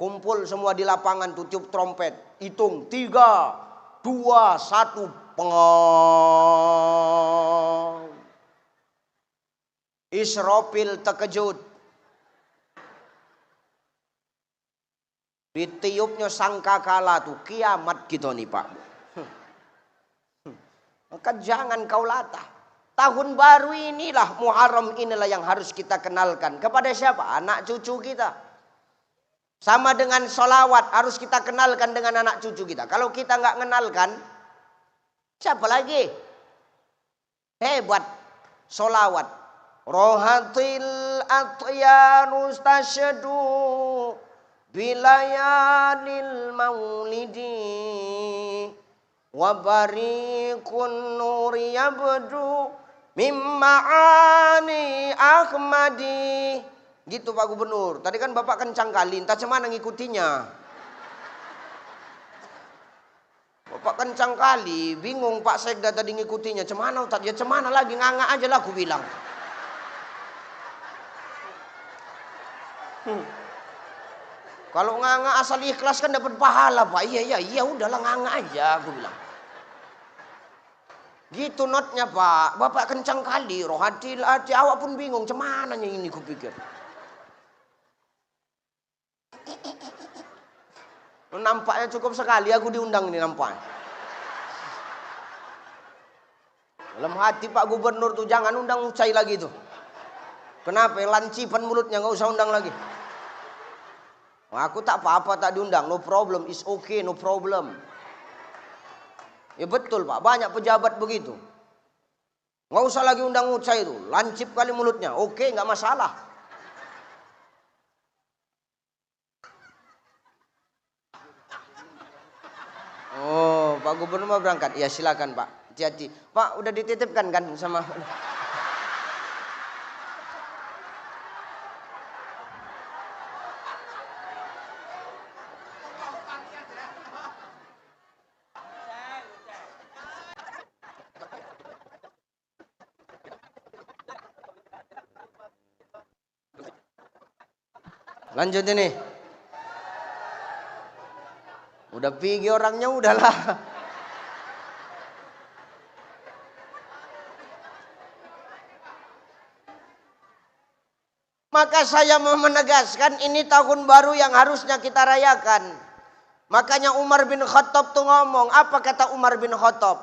Kumpul semua di lapangan tuh tiup trompet. Hitung 3, 2, 1, pengong. Israfil terkejut. Ditiupnya sangkakala tuh kiamat gitu nih Pak. Maka jangan kau latah. Tahun baru inilah, Muharram inilah yang harus kita kenalkan. Kepada siapa? Anak cucu kita. Sama dengan sholawat, harus kita kenalkan dengan anak cucu kita. Kalau kita nggak kenalkan, siapa lagi? Hebat sholawat. Rohatil atyanus tasyadu bilayalil maulidi wabarikun nuri yabdu mimma'ani ahmadi. Gitu Pak Gubernur. Tadi kan Bapak kencang kali, entah cemana ngikutinya. Bapak kencang kali, bingung Pak Sekda tadi ngikutinya. Cemana Ustaz? Ya cemana lagi, nganga aja lah aku bilang. Kalau nganga asal ikhlas kan dapat pahala Pak. Iya udahlah nganga aja aku bilang. Gitu notnya Pak. Bapak kencang kali. Rohatil hati awak pun bingung. Cemana ini kupikir. Nampaknya cukup sekali aku diundang ini nampaknya. Dalam hati Pak Gubernur tuh jangan undang Ucai lagi tuh. Kenapa? Lancipan mulutnya nggak usah undang lagi. Aku tak apa-apa tak diundang, no problem, is okay, no problem. Ya betul Pak, banyak pejabat begitu. Nggak usah lagi undang Ucai itu, lancip kali mulutnya, oke nggak masalah. Oh, Pak Gubernur mau berangkat? Ya silakan Pak, hati-hati. Pak udah dititipkan kan sama... Lanjut ini. Udah pergi orangnya udahlah. Maka saya mau menegaskan ini tahun baru yang harusnya kita rayakan. Makanya Umar bin Khattab tuh ngomong, apa kata Umar bin Khattab?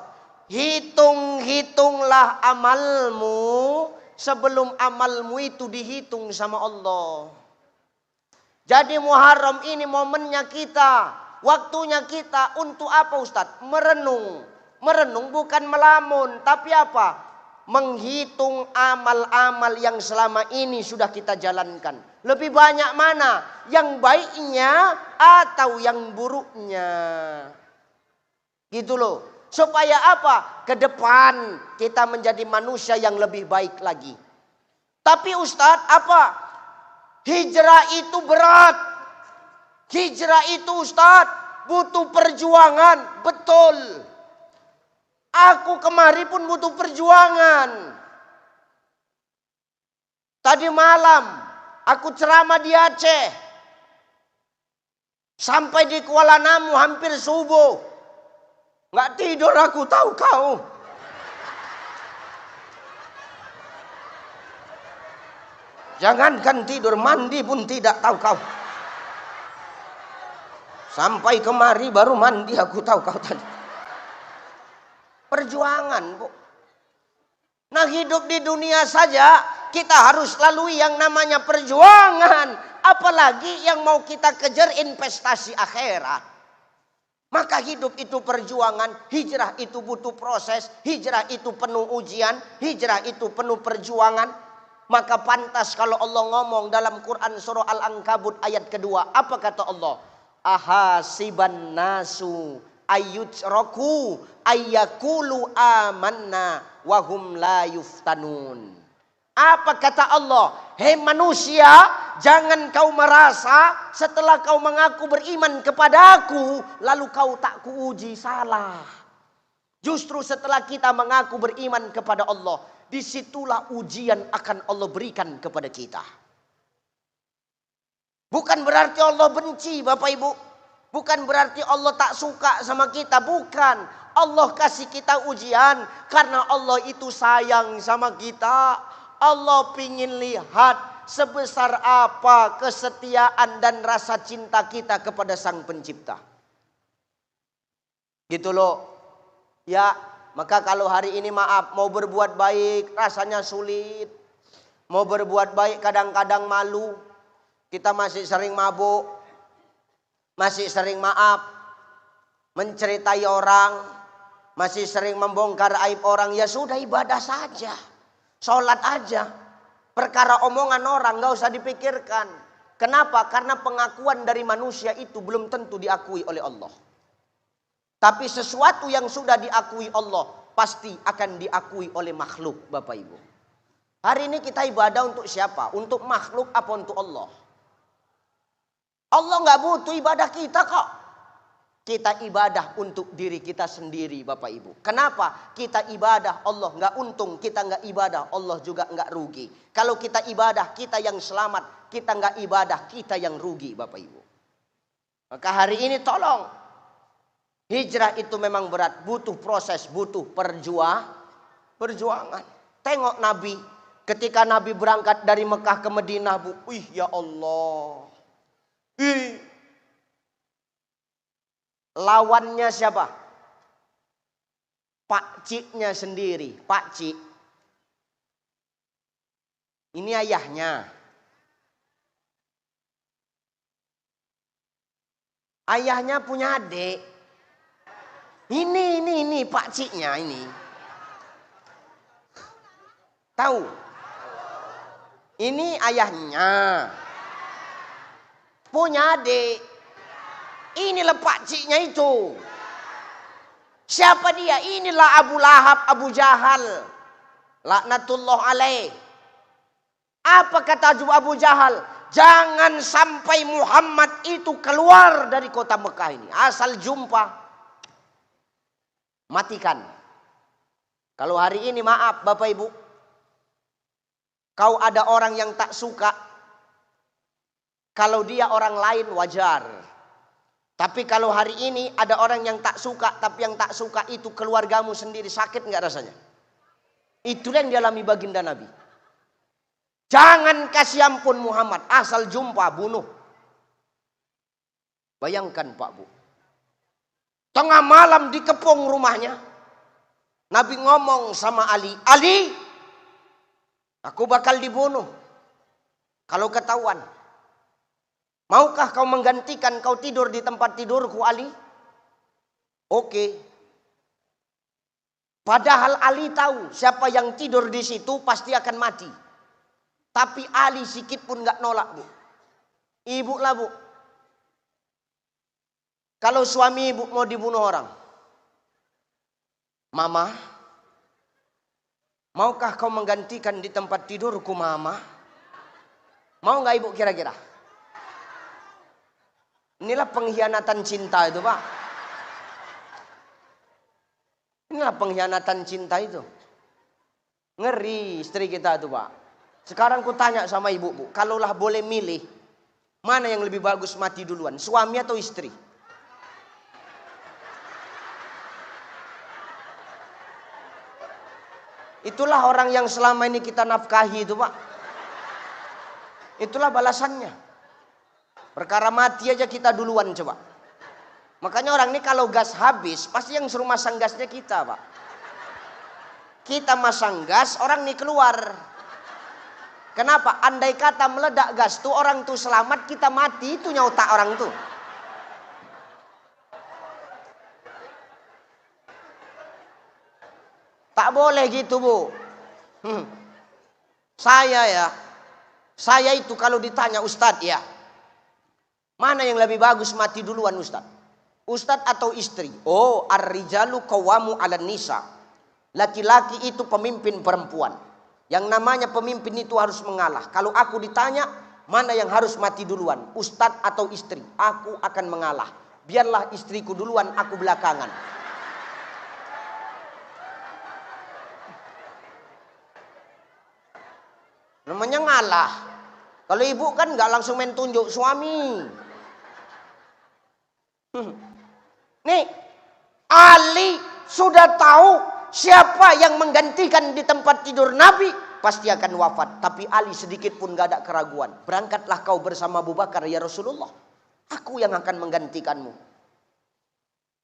Hitung-hitunglah amalmu sebelum amalmu itu dihitung sama Allah. Jadi Muharram ini momennya kita, waktunya kita untuk apa Ustadz? Merenung. Merenung bukan melamun, tapi apa? Menghitung amal-amal yang selama ini sudah kita jalankan. Lebih banyak mana? Yang baiknya atau yang buruknya? Gitu loh. Supaya apa? Ke depan kita menjadi manusia yang lebih baik lagi. Tapi Ustadz apa? Hijrah itu berat. Hijrah itu Ustadz butuh perjuangan. Betul. Aku kemari pun butuh perjuangan. Tadi malam aku ceramah di Aceh. Sampai di Kuala Namu hampir subuh. Nggak tidur aku, tahu kau. Jangankan tidur, mandi pun tidak, tahu kau. Sampai kemari baru mandi, aku tahu kau tadi. Perjuangan, Bu. Nah, hidup di dunia saja kita harus lalui yang namanya perjuangan. Apalagi yang mau kita kejar investasi akhirat. Maka hidup itu perjuangan, hijrah itu butuh proses, hijrah itu penuh ujian, hijrah itu penuh perjuangan. Maka pantas kalau Allah ngomong dalam Quran surah Al-Ankabut ayat kedua. Apa kata Allah? ahasiban nasu ayyutraku ayyakulu amanna wahum la yuftanun. Apa kata Allah? Hei manusia, jangan kau merasa setelah kau mengaku beriman kepada aku, lalu kau tak kuuji. Salah. Justru setelah kita mengaku beriman kepada Allah, disitulah ujian akan Allah berikan kepada kita. Bukan berarti Allah benci Bapak Ibu. Bukan berarti Allah tak suka sama kita. Bukan. Allah kasih kita ujian karena Allah itu sayang sama kita. Allah pingin lihat sebesar apa kesetiaan dan rasa cinta kita kepada Sang Pencipta. Gitu loh. Ya, maka kalau hari ini maaf, mau berbuat baik rasanya sulit. Mau berbuat baik kadang-kadang malu. Kita masih sering mabuk. Masih sering maaf. Menceritai orang. Masih sering membongkar aib orang. Ya sudah, ibadah saja. Sholat aja. Perkara omongan orang gak usah dipikirkan. Kenapa? Karena pengakuan dari manusia itu belum tentu diakui oleh Allah. Tapi sesuatu yang sudah diakui Allah pasti akan diakui oleh makhluk Bapak Ibu. Hari ini kita ibadah untuk siapa? Untuk makhluk apa untuk Allah? Allah gak butuh ibadah kita kok. Kita ibadah untuk diri kita sendiri Bapak Ibu. Kenapa? Kita ibadah Allah nggak untung, kita nggak ibadah Allah juga nggak rugi. Kalau kita ibadah kita yang selamat, kita nggak ibadah kita yang rugi Bapak Ibu. Maka hari ini tolong, hijrah itu memang berat, butuh proses, butuh perjuangan. Tengok Nabi, ketika Nabi berangkat dari Mekah ke Madinah, Bu, ya Allah. Lawannya siapa? Pak Ciknya sendiri. Pak Cik. Ini ayahnya. Ayahnya punya adik. Ini Pak Ciknya ini. Tahu? Ini ayahnya. Punya adik. Inilah pakciknya itu. Siapa dia? Inilah Abu Lahab, Abu Jahal. Laknatullah alaih. Apa kata Abu Jahal? Jangan sampai Muhammad itu keluar dari kota Mekah ini. Asal jumpa, matikan. Kalau hari ini maaf Bapak Ibu, kau ada orang yang tak suka. Kalau dia orang lain wajar. Tapi kalau hari ini ada orang yang tak suka, tapi yang tak suka itu keluargamu sendiri, sakit nggak rasanya? Itulah yang dialami baginda Nabi. Jangan kasih ampun Muhammad, asal jumpa bunuh. Bayangkan Pak Bu, tengah malam dikepung rumahnya, Nabi ngomong sama Ali, Ali, aku bakal dibunuh kalau ketahuan. Maukah kau menggantikan kau tidur di tempat tidurku Ali? Oke. Padahal Ali tahu siapa yang tidur di situ pasti akan mati. Tapi Ali sikit pun gak nolak Bu. Ibu lah Bu. Kalau suami ibu mau dibunuh orang. Mama, maukah kau menggantikan di tempat tidurku Mama? Mau gak ibu kira-kira? Inilah pengkhianatan cinta itu Pak. Inilah pengkhianatan cinta itu. Ngeri istri kita itu Pak. Sekarang ku tanya sama ibu Bu, kalaulah boleh milih, mana yang lebih bagus mati duluan, suami atau istri? Itulah orang yang selama ini kita nafkahi itu Pak. Itulah balasannya. Perkara mati aja kita duluan coba. Makanya orang ini kalau gas habis, pasti yang suruh masang gasnya kita Pak. Kita masang gas, orang ini keluar. Kenapa? Andai kata meledak gas tuh, orang tuh selamat, kita mati, itu nyautak orang tuh. Tak boleh gitu Bu. Saya itu kalau ditanya Ustadz ya, Mana yang lebih bagus mati duluan Ustaz? Ustaz atau istri? Oh, ar-rijalu qawwamu 'alan nisa. Laki-laki itu pemimpin perempuan. Yang namanya pemimpin itu harus mengalah. Kalau aku ditanya, mana yang harus mati duluan? Ustaz atau istri? Aku akan mengalah. Biarlah istriku duluan, aku belakangan. Namanya ngalah. Kalau ibu kan nggak langsung main tunjuk suami. Nih, Ali sudah tahu siapa yang menggantikan di tempat tidur Nabi, pasti akan wafat. Tapi Ali sedikit pun gak ada keraguan. Berangkatlah kau bersama Abu Bakar ya Rasulullah. Aku yang akan menggantikanmu.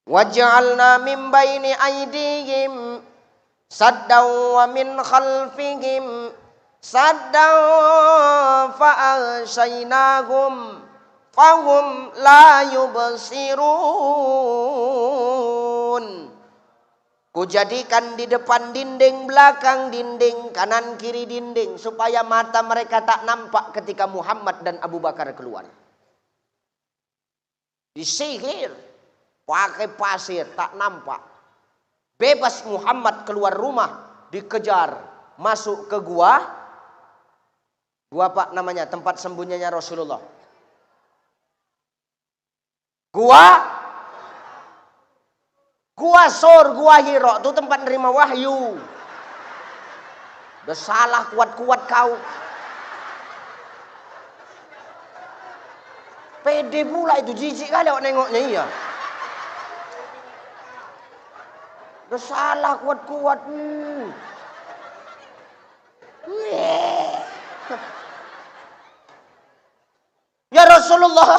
Waj'alna min baini aydihim saddaw wa min khalfihim saddaw fa'ashaynahum fahum la yubsirun. Kujadikan di depan dinding, belakang dinding, kanan kiri dinding, supaya mata mereka tak nampak ketika Muhammad dan Abu Bakar keluar. Disihir, pakai pasir, tak nampak. Bebas Muhammad keluar rumah, dikejar, masuk ke gua. Gua apa namanya? Tempat sembunyinya Rasulullah. Gua Sur, gua Hiro, itu tempat nerima wahyu. Udah salah kuat-kuat kau. Pede pula itu, jijik kali awak nengoknya iya. Udah salah kuat-kuat. Ya Rasulullah,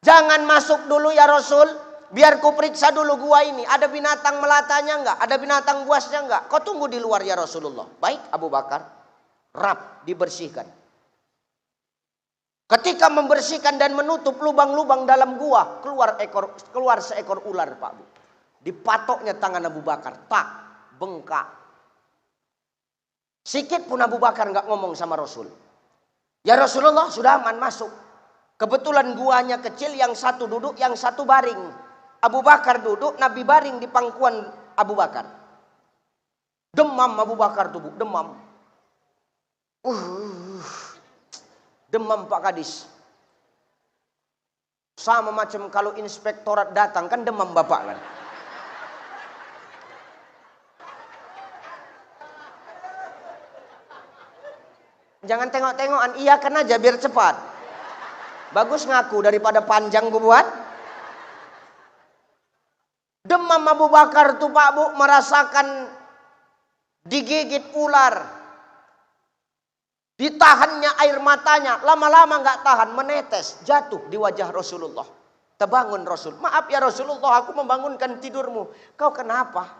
jangan masuk dulu ya Rasul. Biar ku periksa dulu gua ini. Ada binatang melatanya enggak? Ada binatang buasnya enggak? Kau tunggu di luar ya Rasulullah. Baik Abu Bakar. Rap, dibersihkan. Ketika membersihkan dan menutup lubang-lubang dalam gua, keluar seekor ular Pak Bu. Dipatoknya tangan Abu Bakar. Tak, bengkak. Sikit pun Abu Bakar enggak ngomong sama Rasul. Ya Rasulullah, sudah aman, masuk. Kebetulan guanya kecil, yang satu duduk, yang satu baring. Abu Bakar duduk, Nabi baring di pangkuan Abu Bakar. Demam Abu Bakar tuh, Bu, demam. Demam Pak Kadis. Sama macam kalau inspektorat datang, kan demam Bapak kan. Jangan tengok-tengokan, iya kan aja biar cepat. Bagus ngaku daripada panjang gue buat. Demam Abu Bakar tuh Pak Bu, merasakan digigit ular. Ditahannya air matanya, lama-lama nggak tahan, menetes, jatuh di wajah Rasulullah. Terbangun Rasul. Maaf ya Rasulullah, aku membangunkan tidurmu. Kau kenapa?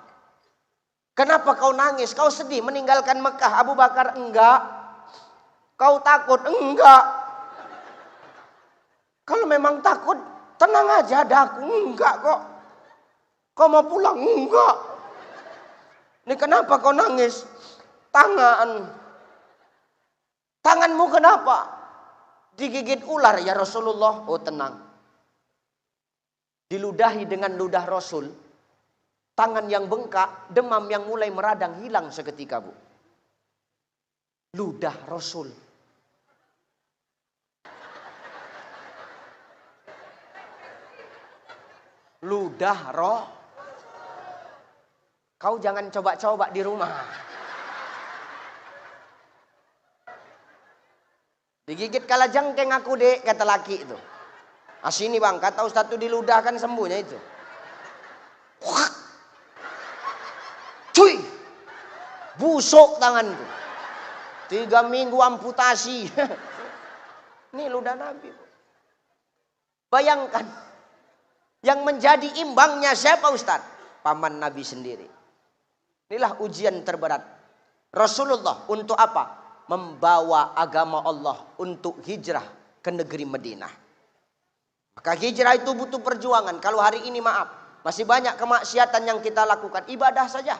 Kenapa kau nangis? Kau sedih meninggalkan Mekah? Abu Bakar, enggak. Kau takut? Enggak. Kalau memang takut, tenang aja, ada aku. Enggak kok. Kau mau pulang? Enggak. Ini kenapa kau nangis? Tanganmu kenapa? Digigit ular ya Rasulullah. Oh tenang. Diludahi dengan ludah Rasul. Tangan yang bengkak, demam yang mulai meradang hilang seketika Bu. Ludah Rasul. Ludah roh. Kau jangan coba-coba di rumah. Digigit kala jengkeng aku dek, kata laki itu. Ah sini bang, kata Ustaz itu diludahkan sembuhnya itu. Cuy, busuk tanganku. 3 minggu amputasi. Ini ludah Nabi. Bayangkan, yang menjadi imbangnya siapa Ustaz? Paman Nabi sendiri. Inilah ujian terberat. Rasulullah untuk apa? Membawa agama Allah untuk hijrah ke negeri Madinah. Maka hijrah itu butuh perjuangan. Kalau hari ini maaf, masih banyak kemaksiatan yang kita lakukan. Ibadah saja.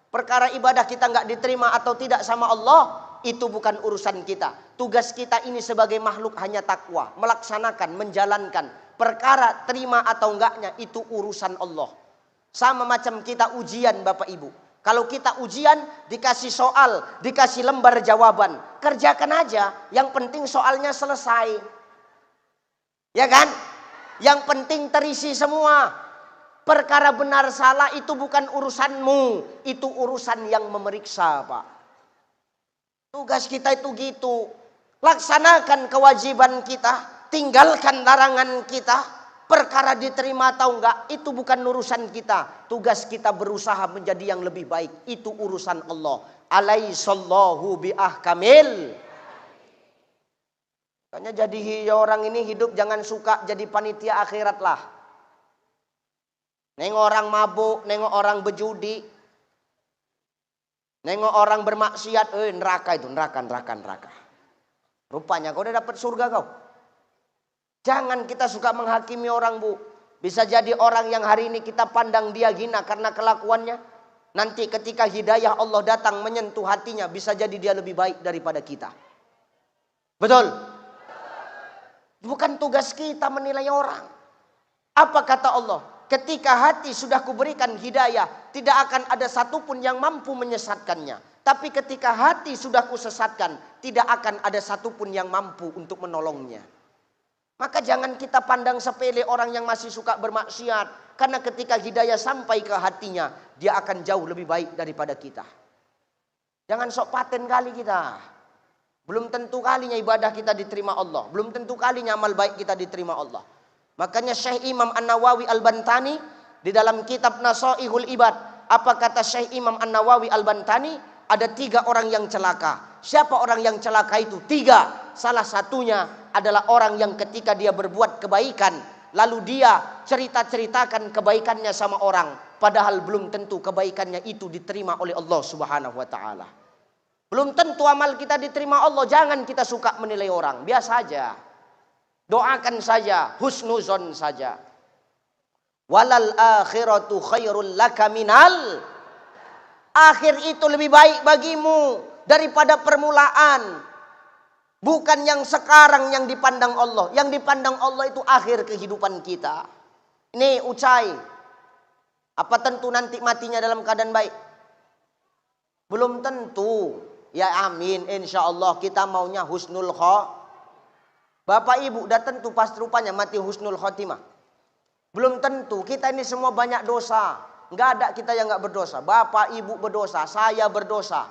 Perkara ibadah kita nggak diterima atau tidak sama Allah, itu bukan urusan kita. Tugas kita ini sebagai makhluk hanya takwa, melaksanakan, menjalankan. Perkara terima atau enggaknya itu urusan Allah. Sama macam kita ujian Bapak Ibu. Kalau kita ujian dikasih soal, dikasih lembar jawaban, kerjakan aja. Yang penting soalnya selesai. Ya kan? Yang penting terisi semua. Perkara benar salah itu bukan urusanmu, itu urusan yang memeriksa, Pak. Tugas kita itu gitu. Laksanakan kewajiban kita, tinggalkan larangan kita. Perkara diterima atau enggak itu bukan urusan kita. Tugas kita berusaha menjadi yang lebih baik, itu urusan Allah. Alaihissallahu biahkamil. Makanya jadi orang ini hidup jangan suka jadi panitia akhirat lah. Nengok orang mabuk, nengok orang berjudi, nengok orang bermaksiat, neraka itu, neraka. Rupanya kau udah dapat surga kau. Jangan kita suka menghakimi orang, Bu. Bisa jadi orang yang hari ini kita pandang dia hina karena kelakuannya. Nanti ketika hidayah Allah datang menyentuh hatinya, bisa jadi dia lebih baik daripada kita. Betul? Bukan tugas kita menilai orang. Apa kata Allah? Ketika hati sudah kuberikan hidayah, tidak akan ada satupun yang mampu menyesatkannya. Tapi ketika hati sudah kusesatkan, tidak akan ada satupun yang mampu untuk menolongnya. Maka jangan kita pandang sepele orang yang masih suka bermaksiat. Karena ketika hidayah sampai ke hatinya, dia akan jauh lebih baik daripada kita. Jangan sok paten kali kita. Belum tentu kalinya ibadah kita diterima Allah. Belum tentu kalinya amal baik kita diterima Allah. Makanya Syekh Imam An-Nawawi Al-Bantani di dalam kitab Nasaihul Ibad, apa kata Syekh Imam An-Nawawi Al-Bantani? Ada 3 orang yang celaka. Siapa orang yang celaka itu? 3. Salah satunya adalah orang yang ketika dia berbuat kebaikan, lalu dia cerita-ceritakan kebaikannya sama orang, padahal belum tentu kebaikannya itu diterima oleh Allah Subhanahu wa taala. Belum tentu amal kita diterima Allah. Jangan kita suka menilai orang. Biasa aja. Doakan saja, husnuzon saja. Walal akhiratu khairul laka minal. Akhir itu lebih baik bagimu daripada permulaan. Bukan yang sekarang yang dipandang Allah. Yang dipandang Allah itu akhir kehidupan kita. Ini Ucai. Apa tentu nanti matinya dalam keadaan baik? Belum tentu. Ya amin, insya Allah kita maunya husnul khotimah. Bapak Ibu udah tentu pasti rupanya mati husnul khotimah. Belum tentu, kita ini semua banyak dosa. Nggak ada kita yang nggak berdosa. Bapak Ibu berdosa, saya berdosa.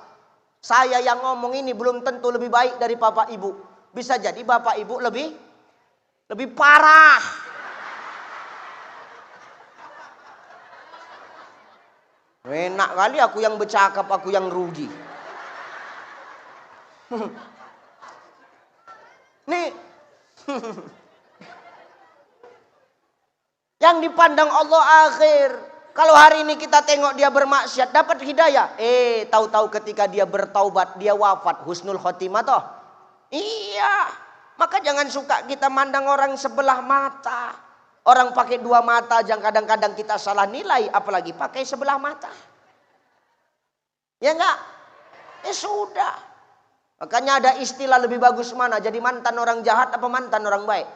Saya yang ngomong ini belum tentu lebih baik dari Bapak Ibu. Bisa jadi Bapak Ibu lebih parah. Enak kali aku yang bercakap, aku yang rugi. Nih. Yang dipandang Allah akhir. Kalau hari ini kita tengok dia bermaksiat, dapat hidayah. Tahu-tahu ketika dia bertaubat, dia wafat, husnul khotimah toh. Iya. Maka jangan suka kita mandang orang sebelah mata. Orang pakai 2 mata, jangan kadang-kadang kita salah nilai, apalagi pakai sebelah mata. Ya enggak? Sudah. Makanya ada istilah lebih bagus mana? Jadi mantan orang jahat apa mantan orang baik?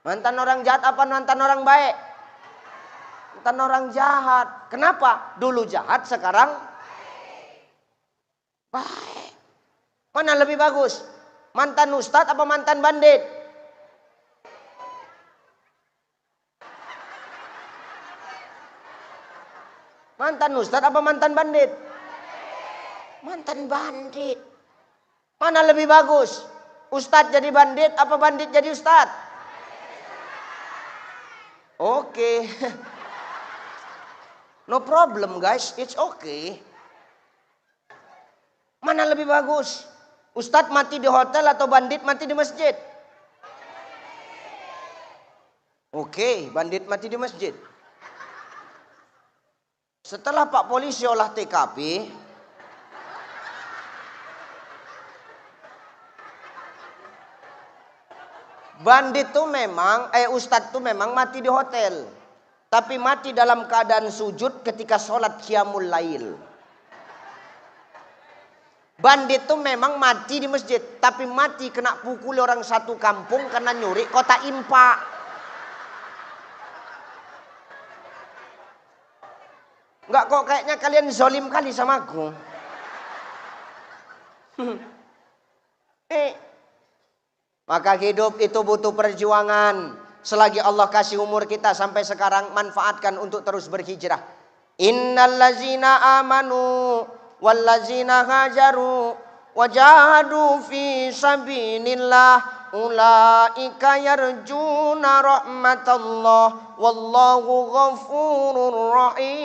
Mantan orang jahat apa mantan orang baik? Mantan orang jahat. Kenapa? Dulu jahat, sekarang baik. Mana lebih bagus? Mantan ustadz apa mantan bandit? Mantan ustadz apa mantan bandit? Mantan bandit. Mana lebih bagus? Ustadz jadi bandit apa bandit jadi ustadz? Oke. No problem guys, it's okay. Mana lebih bagus? Ustadz mati di hotel atau bandit mati di masjid? Oke, bandit mati di masjid. Setelah Pak Polisi olah TKP, bandit tuh memang, ustadz tuh memang mati di hotel. Tapi mati dalam keadaan sujud ketika sholat qiyamul lail. Bandit tuh memang mati di masjid, tapi mati kena pukul orang satu kampung karena nyuri kota impa. Enggak kok, kayaknya kalian zolim kali sama aku. Maka hidup itu butuh perjuangan. Selagi Allah kasih umur kita sampai sekarang, manfaatkan untuk terus berhijrah. Innallazina amanu wallazina hajaru wajahadu fi sabilillah ulaika yarjuna rahmatallah wallahu ghafurur rahim.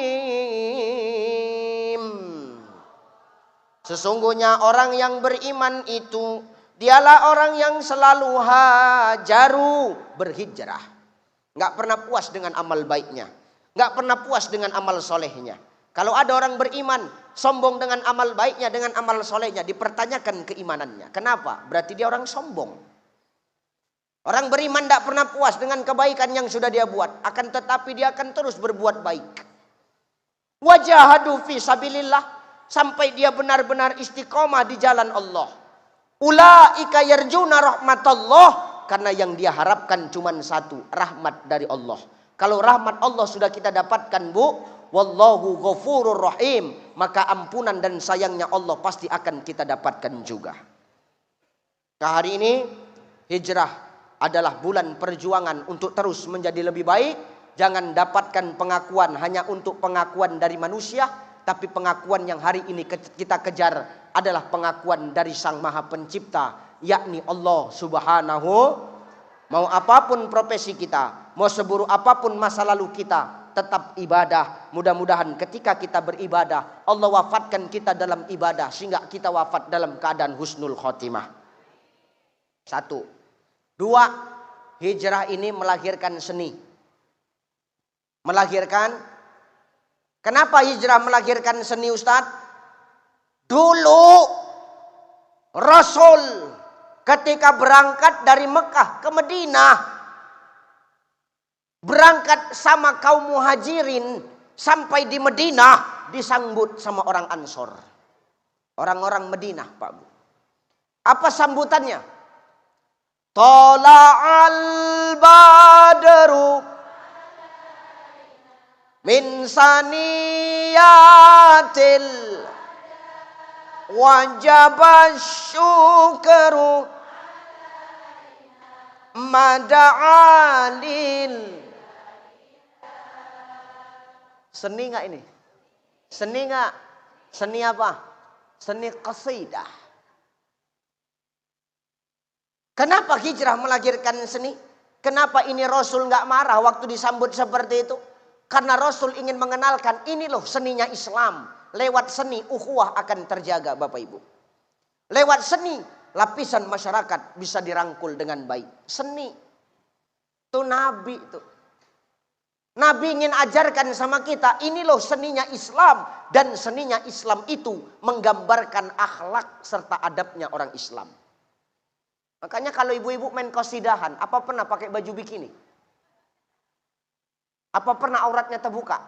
Sesungguhnya orang yang beriman itu dialah orang yang selalu hajaru, berhijrah. Nggak pernah puas dengan amal baiknya, nggak pernah puas dengan amal solehnya. Kalau ada orang beriman sombong dengan amal baiknya, dengan amal solehnya, dipertanyakan keimanannya. Kenapa? Berarti dia orang sombong. Orang beriman tidak pernah puas dengan kebaikan yang sudah dia buat, akan tetapi dia akan terus berbuat baik. Wajahadu fi sabilillah, sampai dia benar-benar istiqomah di jalan Allah. Ulaika yarjuna rahmatallah, karena yang dia harapkan cuma satu, rahmat dari Allah. Kalau rahmat Allah sudah kita dapatkan, Bu, wallahu ghafurur rahim, maka ampunan dan sayangnya Allah pasti akan kita dapatkan juga. Hari ini hijrah adalah bulan perjuangan untuk terus menjadi lebih baik. Jangan dapatkan pengakuan hanya untuk pengakuan dari manusia, tapi pengakuan yang hari ini kita kejar adalah pengakuan dari Sang Maha Pencipta, yakni Allah Subhanahu. Mau apapun profesi kita, mau seburuk apapun masa lalu kita, tetap ibadah. Mudah-mudahan ketika kita beribadah, Allah wafatkan kita dalam ibadah, sehingga kita wafat dalam keadaan husnul khotimah. 1. 2. Hijrah ini melahirkan seni. Kenapa hijrah melahirkan seni, Ustadz? Dulu Rasul ketika berangkat dari Mekah ke Madinah, berangkat sama kaum muhajirin, sampai di Madinah disambut sama orang Ansor, orang-orang Madinah, Pak Bu. Apa sambutannya? Tala'al badru min saniyatil wajaba syukru mada'alil. Seni nggak ini? Seni nggak? Seni apa? Seni qasidah. Kenapa hijrah melahirkan seni? Kenapa ini Rasul nggak marah waktu disambut seperti itu? Karena Rasul ingin mengenalkan, ini loh seninya Islam. Lewat seni ukhuwah akan terjaga, Bapak Ibu. Lewat seni lapisan masyarakat bisa dirangkul dengan baik. Seni itu Nabi itu. Nabi ingin ajarkan sama kita, ini loh seninya Islam. Dan seninya Islam itu menggambarkan akhlak serta adabnya orang Islam. Makanya kalau ibu-ibu main qasidahan, apa pernah pakai baju bikini? Apa pernah auratnya terbuka?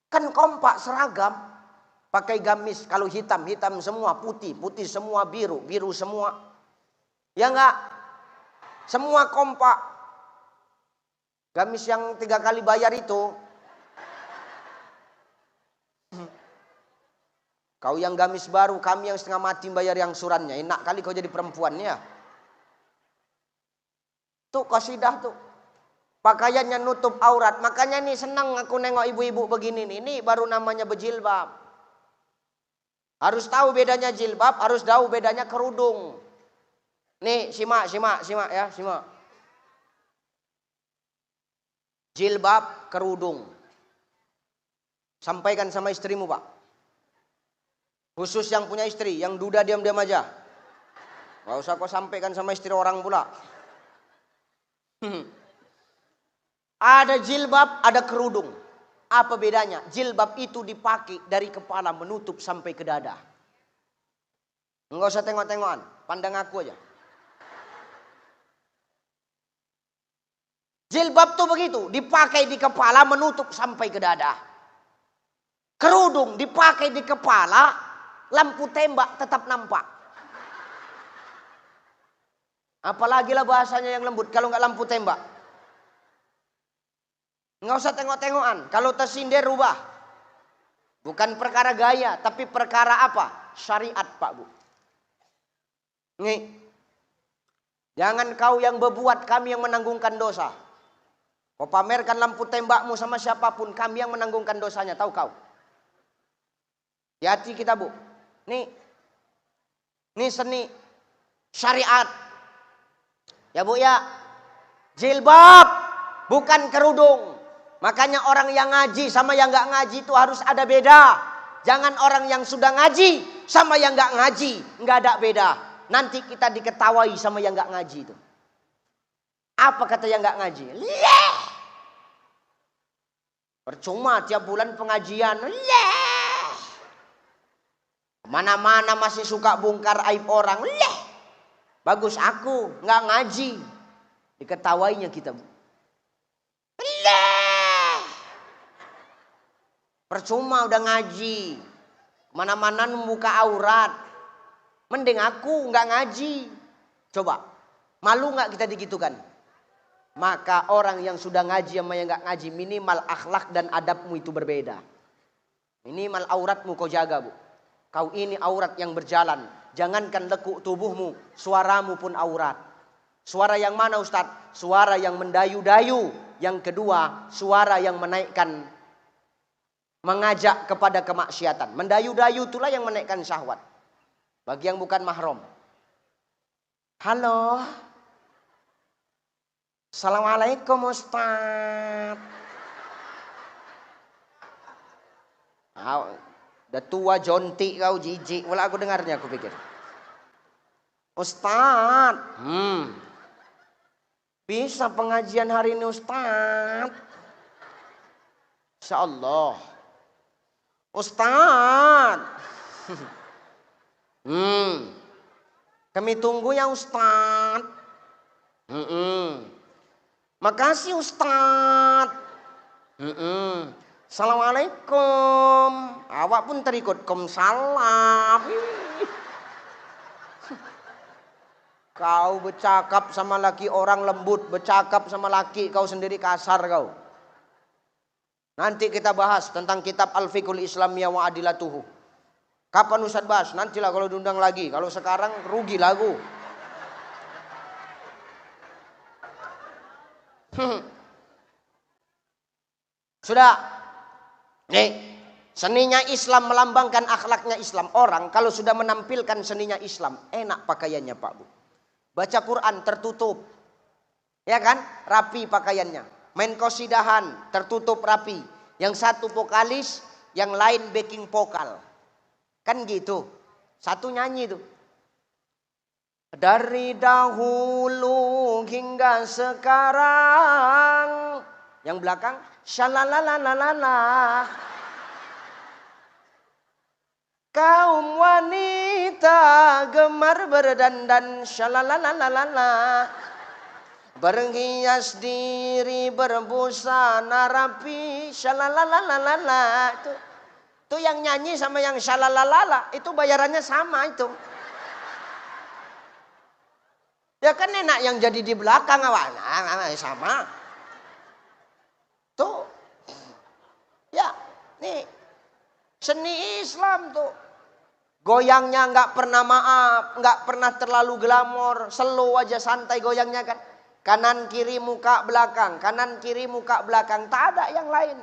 Kan kompak, seragam. Pakai gamis, kalau hitam, hitam semua. Putih, putih semua. Biru, biru semua. Ya enggak? Semua kompak. Gamis yang 3 kali bayar itu. Kau yang gamis baru, kami yang setengah mati bayar yang surannya. Enak kali kau jadi perempuannya. Tuh qasidah tuh. Pakaiannya nutup aurat. Makanya nih senang aku nengok ibu-ibu begini nih. Ini baru namanya berjilbab. Harus tahu bedanya jilbab, harus tahu bedanya kerudung. Nih simak ya, simak. Jilbab, kerudung. Sampaikan sama istrimu, Pak. Khusus yang punya istri, yang duda diam-diam aja. Gak usah kau sampaikan sama istri orang pula. Ada jilbab, ada kerudung. Apa bedanya? Jilbab itu dipakai dari kepala menutup sampai ke dada. Enggak usah tengok-tengokan, pandang aku aja. Jilbab tuh begitu, dipakai di kepala menutup sampai ke dada. Kerudung dipakai di kepala lampu tembak tetap nampak. Apalagi lah bahasanya yang lembut kalau nggak lampu tembak. Nggak usah tengok-tengokan. Kalau tersindir rubah. Bukan perkara gaya, tapi perkara apa? Syariat, Pak Bu. Nih. Jangan kau yang berbuat, kami yang menanggungkan dosa. Kau pamerkan lampu tembakmu sama siapapun, kami yang menanggungkan dosanya. Tahu kau? Hati kita, Bu. Nih seni syariat. Ya Bu ya. Jilbab bukan kerudung. Makanya orang yang ngaji sama yang nggak ngaji itu harus ada beda. Jangan orang yang sudah ngaji sama yang nggak ngaji, nggak ada beda. Nanti kita diketawai sama yang nggak ngaji itu. Apa kata yang nggak ngaji? Leh. Percuma tiap bulan pengajian. Leh. Mana-mana masih suka bongkar aib orang. Leh. Bagus aku nggak ngaji. Diketawainya kita. Leh. Percuma udah ngaji. Mana-mana membuka aurat. Mending aku nggak ngaji. Coba. Malu nggak kita digitukan? Maka orang yang sudah ngaji sama yang nggak ngaji, minimal akhlak dan adabmu itu berbeda. Minimal auratmu kau jaga, Bu. Kau ini aurat yang berjalan. Jangankan lekuk tubuhmu, suaramu pun aurat. Suara yang mana Ustadz? Suara yang mendayu-dayu. Yang kedua, suara yang menaikkan, mengajak kepada kemaksiatan. Mendayu-dayu itulah yang menaikkan syahwat. Bagi yang bukan mahram. Halo. Assalamualaikum Ustaz. Udah tua jontik kau jijik. Wala aku dengarnya aku pikir. Ustaz. Bisa pengajian hari ini Ustaz? Insyaallah. Ustaz. Kami tunggu ya Ustaz. Makasih Ustaz. Assalamualaikum. Awak pun terikut salam. Kau bercakap sama laki orang lembut, bercakap sama laki kau sendiri kasar kau. Nanti kita bahas tentang kitab Al-Fiqhul Islamiyah wa Adilatuhu. Kapan Ustaz bahas? Nantilah kalau diundang lagi. Kalau sekarang rugi lagu. Sudah. Nih, seninya Islam melambangkan akhlaknya Islam. Orang kalau sudah menampilkan seninya Islam, enak pakaiannya Pak Bu. Baca Quran tertutup. Ya kan? Rapi pakaiannya. Main qasidahan tertutup rapi. Yang satu vokalis, yang lain backing vokal. Kan gitu. Satu nyanyi tuh. Dari dahulu hingga sekarang. Yang belakang shalalalalala. Kaum wanita gemar berdandan shalalalalala. Berhias diri berbusana rapi shalalalalala. Itu yang nyanyi sama yang shalalalala itu bayarannya sama itu. Ya kan enak yang jadi di belakang awalnya sama. Tuh. Ya, nih. Seni Islam tuh. Goyangnya nggak pernah maaf, nggak pernah terlalu glamor, slow aja santai goyangnya kan. Kanan kiri muka belakang, kanan kiri muka belakang, tak ada yang lain.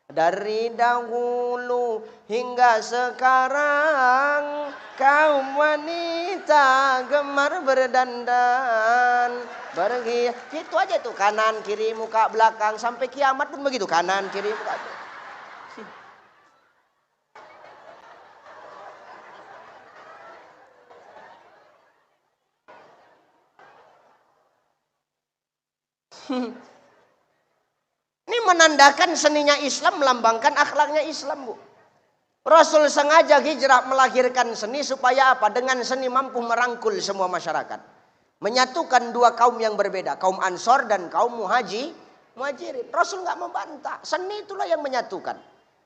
Dari dahulu hingga sekarang kaum wanita gemar berdandan berhias. Itu aja tuh kanan kiri muka belakang sampai kiamat pun begitu kanan kiri muka. Ini menandakan seninya Islam, melambangkan akhlaknya Islam, Bu. Rasul sengaja hijrah melahirkan seni supaya apa? Dengan seni mampu merangkul semua masyarakat. Menyatukan dua kaum yang berbeda, kaum Ansor dan kaum Muhajirin. Rasul nggak membantah, seni itulah yang menyatukan.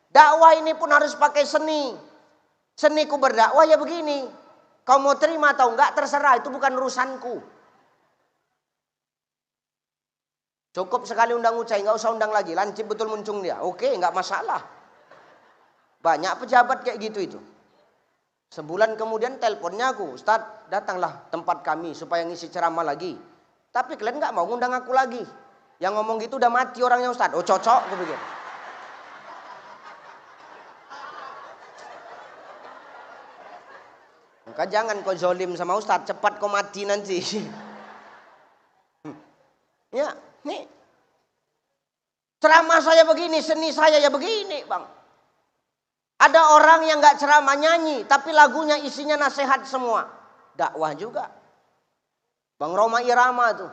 Dakwah ini pun harus pakai seni. Seniku berdakwah ya begini. Kau mau terima atau enggak terserah, itu bukan urusanku. Cukup sekali undang Ucai, nggak usah undang lagi. Lancip betul muncung dia. Oke, nggak masalah. Banyak pejabat kayak gitu itu. Sebulan kemudian teleponnya aku, Ustadz datanglah tempat kami supaya ngisi ceramah lagi. Tapi kalian nggak mau ngundang aku lagi. Yang ngomong gitu udah mati orangnya Ustadz. Oh cocok, gue pikir. Maka jangan kau zolim sama Ustadz, cepat kau mati nanti. Ya, nih. Ceramah saya begini, seni saya ya begini, Bang. Ada orang yang nggak ceramah nyanyi, tapi lagunya isinya nasihat semua. Dakwah juga. Bang Roma Irama tuh.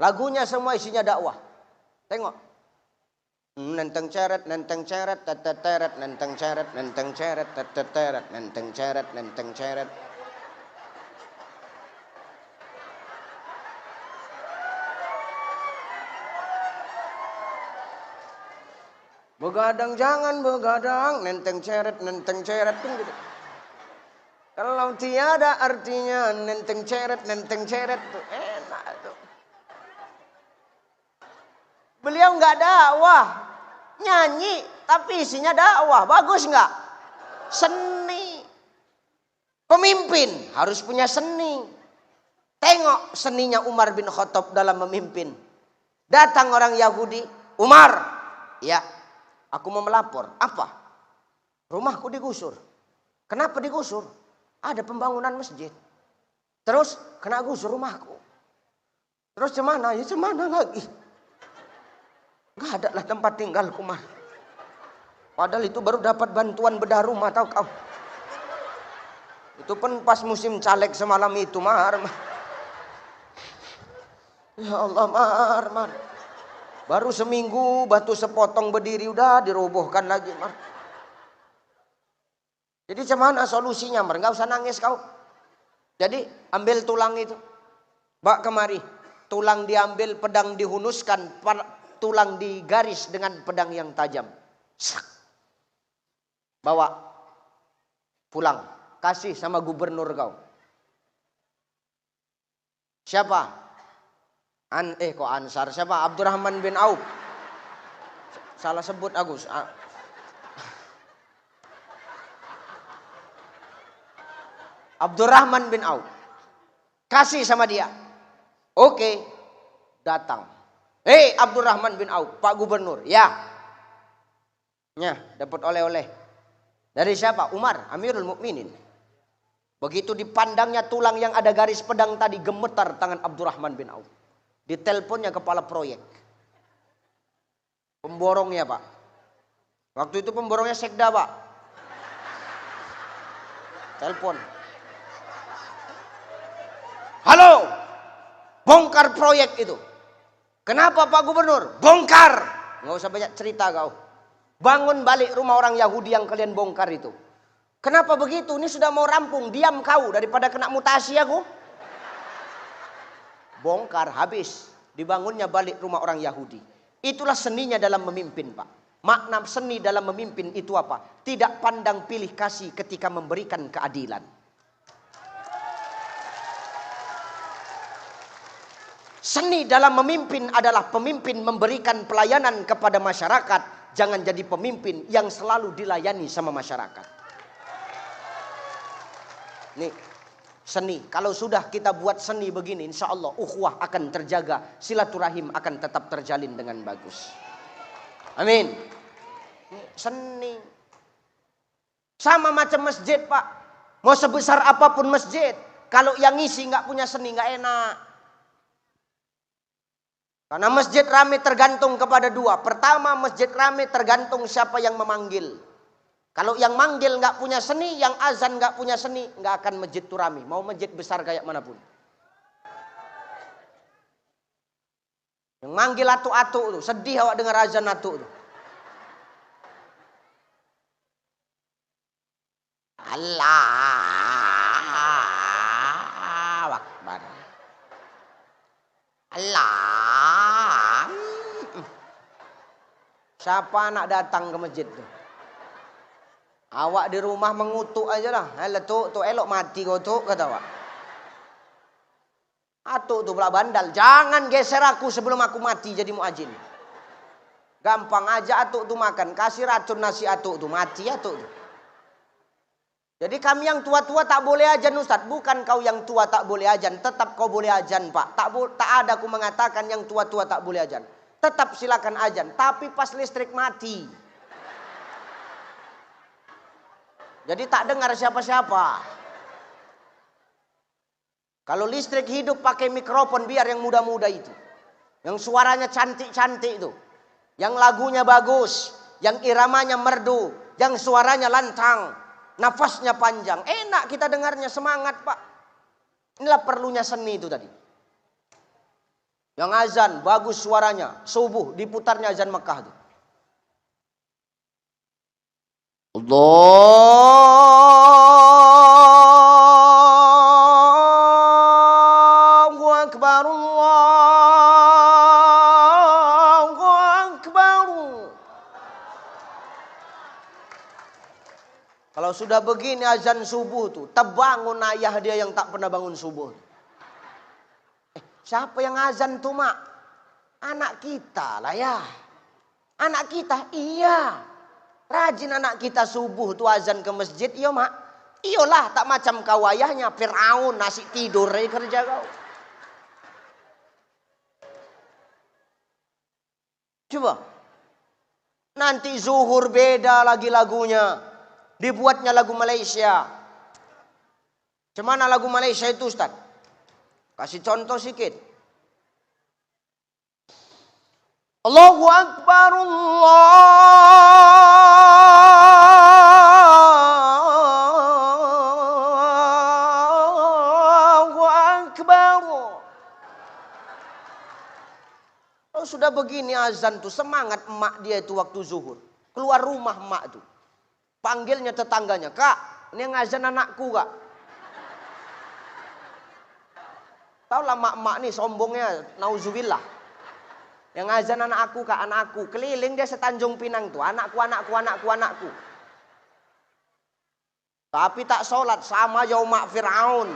Lagunya semua isinya dakwah. Tengok. Nenteng ceret, teteteret, nenteng ceret, teteteret, nenteng ceret. Begadang jangan begadang, nenteng ceret pun gitu. Kalau tiada artinya nenteng ceret tuh enak tuh. Beliau nggak dakwah, nyanyi tapi isinya dakwah, bagus nggak? Seni. Pemimpin harus punya seni. Tengok seninya Umar bin Khattab dalam memimpin. Datang orang Yahudi, Umar, ya. Aku mau melapor. Apa? Rumahku digusur. Kenapa digusur? Ada pembangunan masjid. Terus kena gusur rumahku. Terus cemana? Ya cemana lagi? Gak ada lah tempat tinggal kumar. Padahal itu baru dapat bantuan bedah rumah, tahu kau? Itu pun pas musim caleg semalam itu, Mar. Ya Allah, Mar. Baru seminggu batu sepotong berdiri udah dirobohkan lagi, Mar. Jadi gimana solusinya, Mar? Nggak usah nangis kau. Jadi ambil tulang itu, bawa kemari. Tulang diambil, pedang dihunuskan, tulang digaris dengan pedang yang tajam. Bawa pulang, kasih sama gubernur kau. Siapa? Kok Ansar? Siapa? Abdurrahman bin Auf. Salah sebut Agus. Abdurrahman bin Auf. Kasih sama dia. Oke. Datang. Abdurrahman bin Auf, Pak Gubernur. Ya. Ya, dapat oleh-oleh. Dari siapa? Umar, Amirul Mukminin. Begitu dipandangnya tulang yang ada garis pedang tadi, gemetar tangan Abdurrahman bin Auf. Diteleponnya kepala proyek. Pemborongnya, Pak. Waktu itu pemborongnya sekda, Pak. Telepon. Halo, bongkar proyek itu. Kenapa Pak Gubernur? Bongkar. Nggak usah banyak cerita kau. Bangun balik rumah orang Yahudi yang kalian bongkar itu. Kenapa begitu? Ini sudah mau rampung. Diam kau daripada kena mutasi aku. Bongkar habis. Dibangunnya balik rumah orang Yahudi. Itulah seninya dalam memimpin, Pak. Makna seni dalam memimpin itu apa? Tidak pandang pilih kasih ketika memberikan keadilan. Seni dalam memimpin adalah pemimpin memberikan pelayanan kepada masyarakat. Jangan jadi pemimpin yang selalu dilayani sama masyarakat. Nih, seni. Kalau sudah kita buat seni begini, insya Allah ukhuwah akan terjaga. Silaturahim akan tetap terjalin dengan bagus. Amin. Seni. Sama macam masjid, Pak. Mau sebesar apapun masjid. Kalau yang ngisi nggak punya seni nggak enak. Karena masjid rame tergantung kepada dua. Pertama, masjid rame tergantung siapa yang memanggil. Kalau yang manggil nggak punya seni, yang azan nggak punya seni, nggak akan masjid itu rame. Mau masjid besar kayak manapun. Yang manggil atu-atu tuh, sedih awak dengar azan atu tuh. Allahu Akbar. Allah. Siapa nak datang ke masjid tuh? Awak di rumah mengutuk aja lah. Letuk tu elok mati kau tu kata awak. Atuk tu pula bandal. Jangan geser aku sebelum aku mati jadi muadzin. Gampang aja atuk tu makan. Kasih racun nasi atuk tu. Mati atuk tu. Jadi kami yang tua-tua tak boleh ajan Ustaz. Bukan kau yang tua tak boleh ajan. Tetap kau boleh ajan Pak. Tak ada aku mengatakan yang tua-tua tak boleh ajan. Tetap silakan ajan. Tapi pas listrik mati. Jadi tak dengar siapa-siapa. Kalau listrik hidup pakai mikrofon biar yang muda-muda itu. Yang suaranya cantik-cantik itu. Yang lagunya bagus. Yang iramanya merdu. Yang suaranya lantang. Nafasnya panjang. Enak kita dengarnya, semangat Pak. Inilah perlunya seni itu tadi. Yang azan, bagus suaranya. Subuh, diputarnya azan Mekah itu. Allahu Akbar, Allahu Akbar. Kalau sudah begini azan subuh tuh, terbangun ayah dia yang tak pernah bangun subuh. Siapa yang azan tuh mak? Anak kita lah ya. Anak kita, iya. Rajin anak kita subuh tuh azan ke masjid, iya mak. Iyalah, tak macam kau ayahnya, Fir'aun, nasi tidur kerja kau. Coba. Nanti zuhur beda lagi lagunya. Dibuatnya lagu Malaysia. Cemana lagu Malaysia itu Ustaz? Kasih contoh sedikit. Allahu Akbar, Allahu Akbar. Oh, sudah begini azan tuh, semangat emak dia itu waktu zuhur. Keluar rumah emak tuh. Panggilnya tetangganya, Kak, ini yang azan anakku Kak. Tahu lah mak-mak nih sombongnya, nauzubillah. Yang azan anak aku Kak, anakku. Keliling dia setanjung Pinang tuh, anakku, anakku, anakku, anakku. Tapi tak sholat, sama aja umat Fir'aun.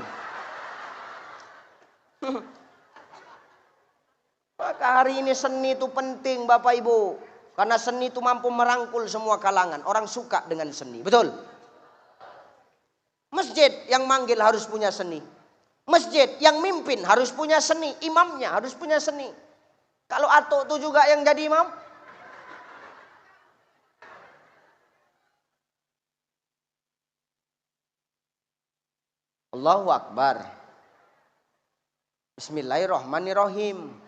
Maka hari ini seni itu penting Bapak Ibu. Karena seni itu mampu merangkul semua kalangan. Orang suka dengan seni. Betul? Masjid yang manggil harus punya seni. Masjid yang mimpin harus punya seni. Imamnya harus punya seni. Kalau atuk itu juga yang jadi imam. Allahu Akbar. Bismillahirrahmanirrahim.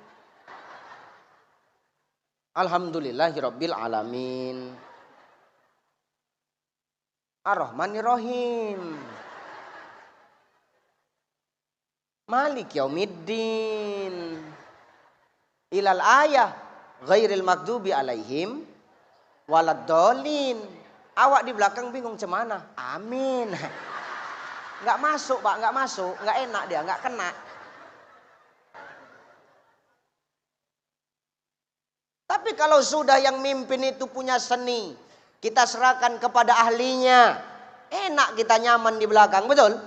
Alhamdulillahirabbil alamin. Ar-Rahmanirrahim. Malik yaumiddin. Ilal ayah ghairil maghdubi alaihim waladdallin. Awak di belakang bingung cemana? Amin. Enggak masuk, Pak, enggak masuk, enggak enak dia, enggak kena. Tapi kalau sudah yang mimpin itu punya seni, kita serahkan kepada ahlinya. Enak kita nyaman di belakang, betul?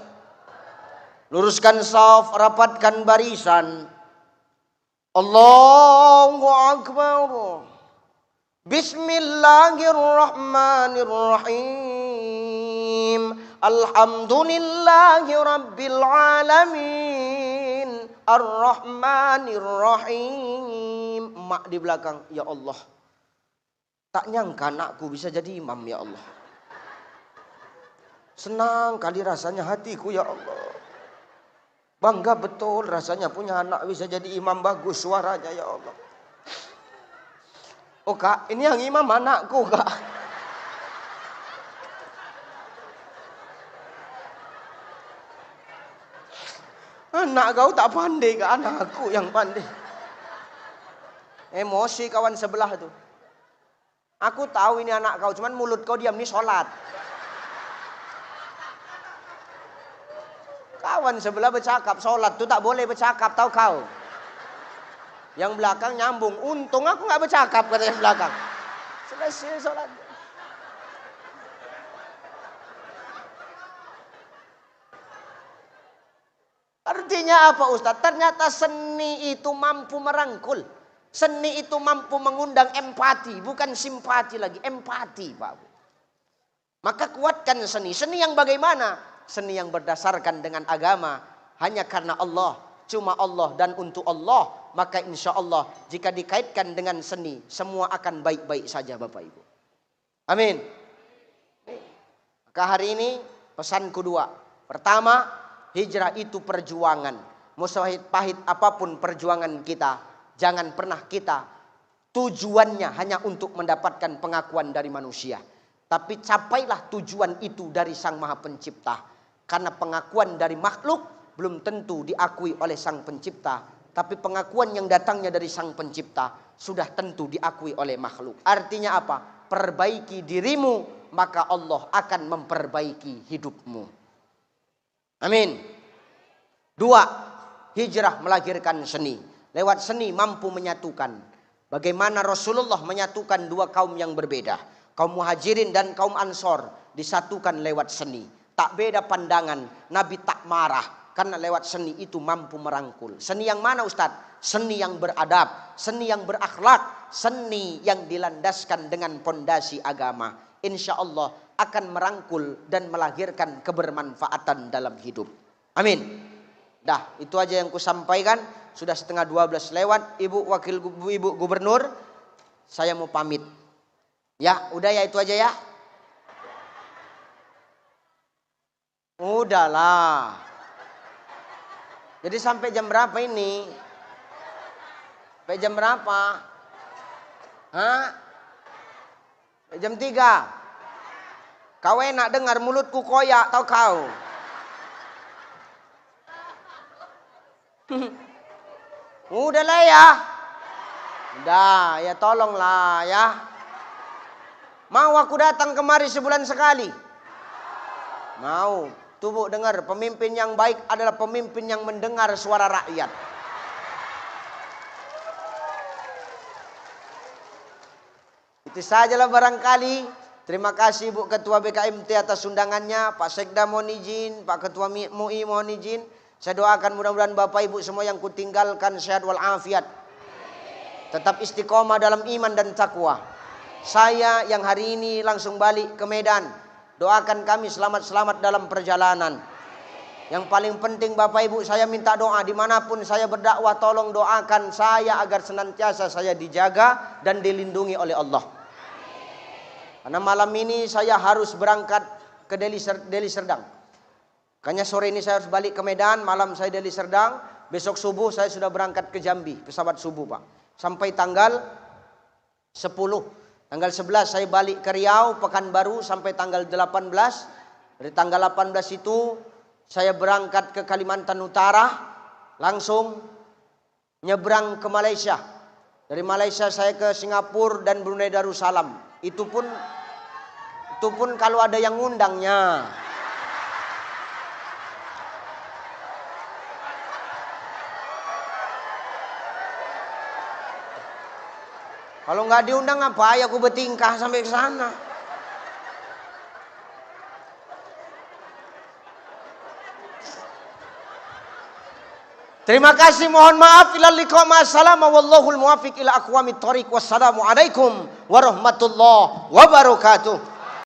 Luruskan shaf, rapatkan barisan. Allahu Akbar. Bismillahirrahmanirrahim. Alhamdulillahi Rabbil Alamin. Ar-Rahmanir-Rahim. Emak di belakang, ya Allah, tak nyangka anakku bisa jadi imam, ya Allah. Senang kali rasanya hatiku, ya Allah. Bangga betul rasanya punya anak bisa jadi imam, bagus suaranya, ya Allah. Oh Kak, ini yang imam anakku Kak. Anak kau tak pandai Kak, anakku yang pandai. Emosi kawan sebelah tuh. Aku tahu ini anak kau, cuman mulut kau diam nih sholat. Kawan sebelah bercakap, sholat tuh tak boleh bercakap, tahu kau? Yang belakang nyambung, untung aku nggak bercakap, kata yang belakang. Selesai sholat. Artinya apa Ustaz? Ternyata seni itu mampu merangkul. Seni itu mampu mengundang empati, bukan simpati lagi, empati Pak. Maka kuatkan seni. Seni yang bagaimana? Seni yang berdasarkan dengan agama. Hanya karena Allah, cuma Allah dan untuk Allah. Maka insya Allah jika dikaitkan dengan seni, semua akan baik-baik saja Bapak Ibu. Amin. Maka hari ini pesanku dua. Pertama, hijrah itu perjuangan. Mau pahit apapun perjuangan kita, jangan pernah kita tujuannya hanya untuk mendapatkan pengakuan dari manusia. Tapi capailah tujuan itu dari Sang Maha Pencipta. Karena pengakuan dari makhluk belum tentu diakui oleh Sang Pencipta. Tapi pengakuan yang datangnya dari Sang Pencipta sudah tentu diakui oleh makhluk. Artinya apa? Perbaiki dirimu, maka Allah akan memperbaiki hidupmu. Amin. Dua, hijrah melahirkan seni. Lewat seni mampu menyatukan. Bagaimana Rasulullah menyatukan dua kaum yang berbeda. Kaum Muhajirin dan kaum Ansor disatukan lewat seni. Tak beda pandangan, Nabi tak marah. Karena lewat seni itu mampu merangkul. Seni yang mana Ustadz? Seni yang beradab, seni yang berakhlak, seni yang dilandaskan dengan pondasi agama. Insya Allah akan merangkul dan melahirkan kebermanfaatan dalam hidup. Amin. Dah, itu aja yang kusampaikan. Sudah setengah 12 lewat. Ibu Gubernur, saya mau pamit. Ya, udah ya itu aja ya. Udahlah. Jadi sampai jam berapa ini? Sampai jam berapa? Hah? Sampai jam 3. Kau enak dengar mulutku koyak, tau kau? Udahlah ya. Udah, ya tolonglah ya. Mau aku datang kemari sebulan sekali? Mau. Tubuh dengar, pemimpin yang baik adalah pemimpin yang mendengar suara rakyat. Itu sajalah barangkali. Terima kasih Bu Ketua BKMT atas undangannya. Pak Sekda mohon izin, Pak Ketua MUI mohon izin. Saya doakan mudah-mudahan Bapak Ibu semua yang kutinggalkan sehat walafiat. Tetap istiqomah dalam iman dan takwa. Saya yang hari ini langsung balik ke Medan. Doakan kami selamat-selamat dalam perjalanan. Yang paling penting Bapak Ibu, saya minta doa dimanapun saya berdakwah, tolong doakan saya agar senantiasa saya dijaga dan dilindungi oleh Allah. Karena malam ini saya harus berangkat ke Deli Serdang. Makanya sore ini saya harus balik ke Medan, malam saya Deli Serdang, besok subuh saya sudah berangkat ke Jambi, pesawat subuh Pak. Sampai tanggal 10. Tanggal 11 saya balik ke Riau, Pekanbaru sampai tanggal 18. Dari tanggal 18 itu saya berangkat ke Kalimantan Utara, langsung nyebrang ke Malaysia. Dari Malaysia saya ke Singapura dan Brunei Darussalam. Itu pun kalau ada yang ngundangnya. Kalau nggak diundang apa ya aku bertingkah sampai ke sana. Terima kasih, mohon maaf. Ilal liqa ma'assalam wallahul muwaffiq ila aqwamit thoriq. Wassalamualaikum warahmatullahi wabarakatuh.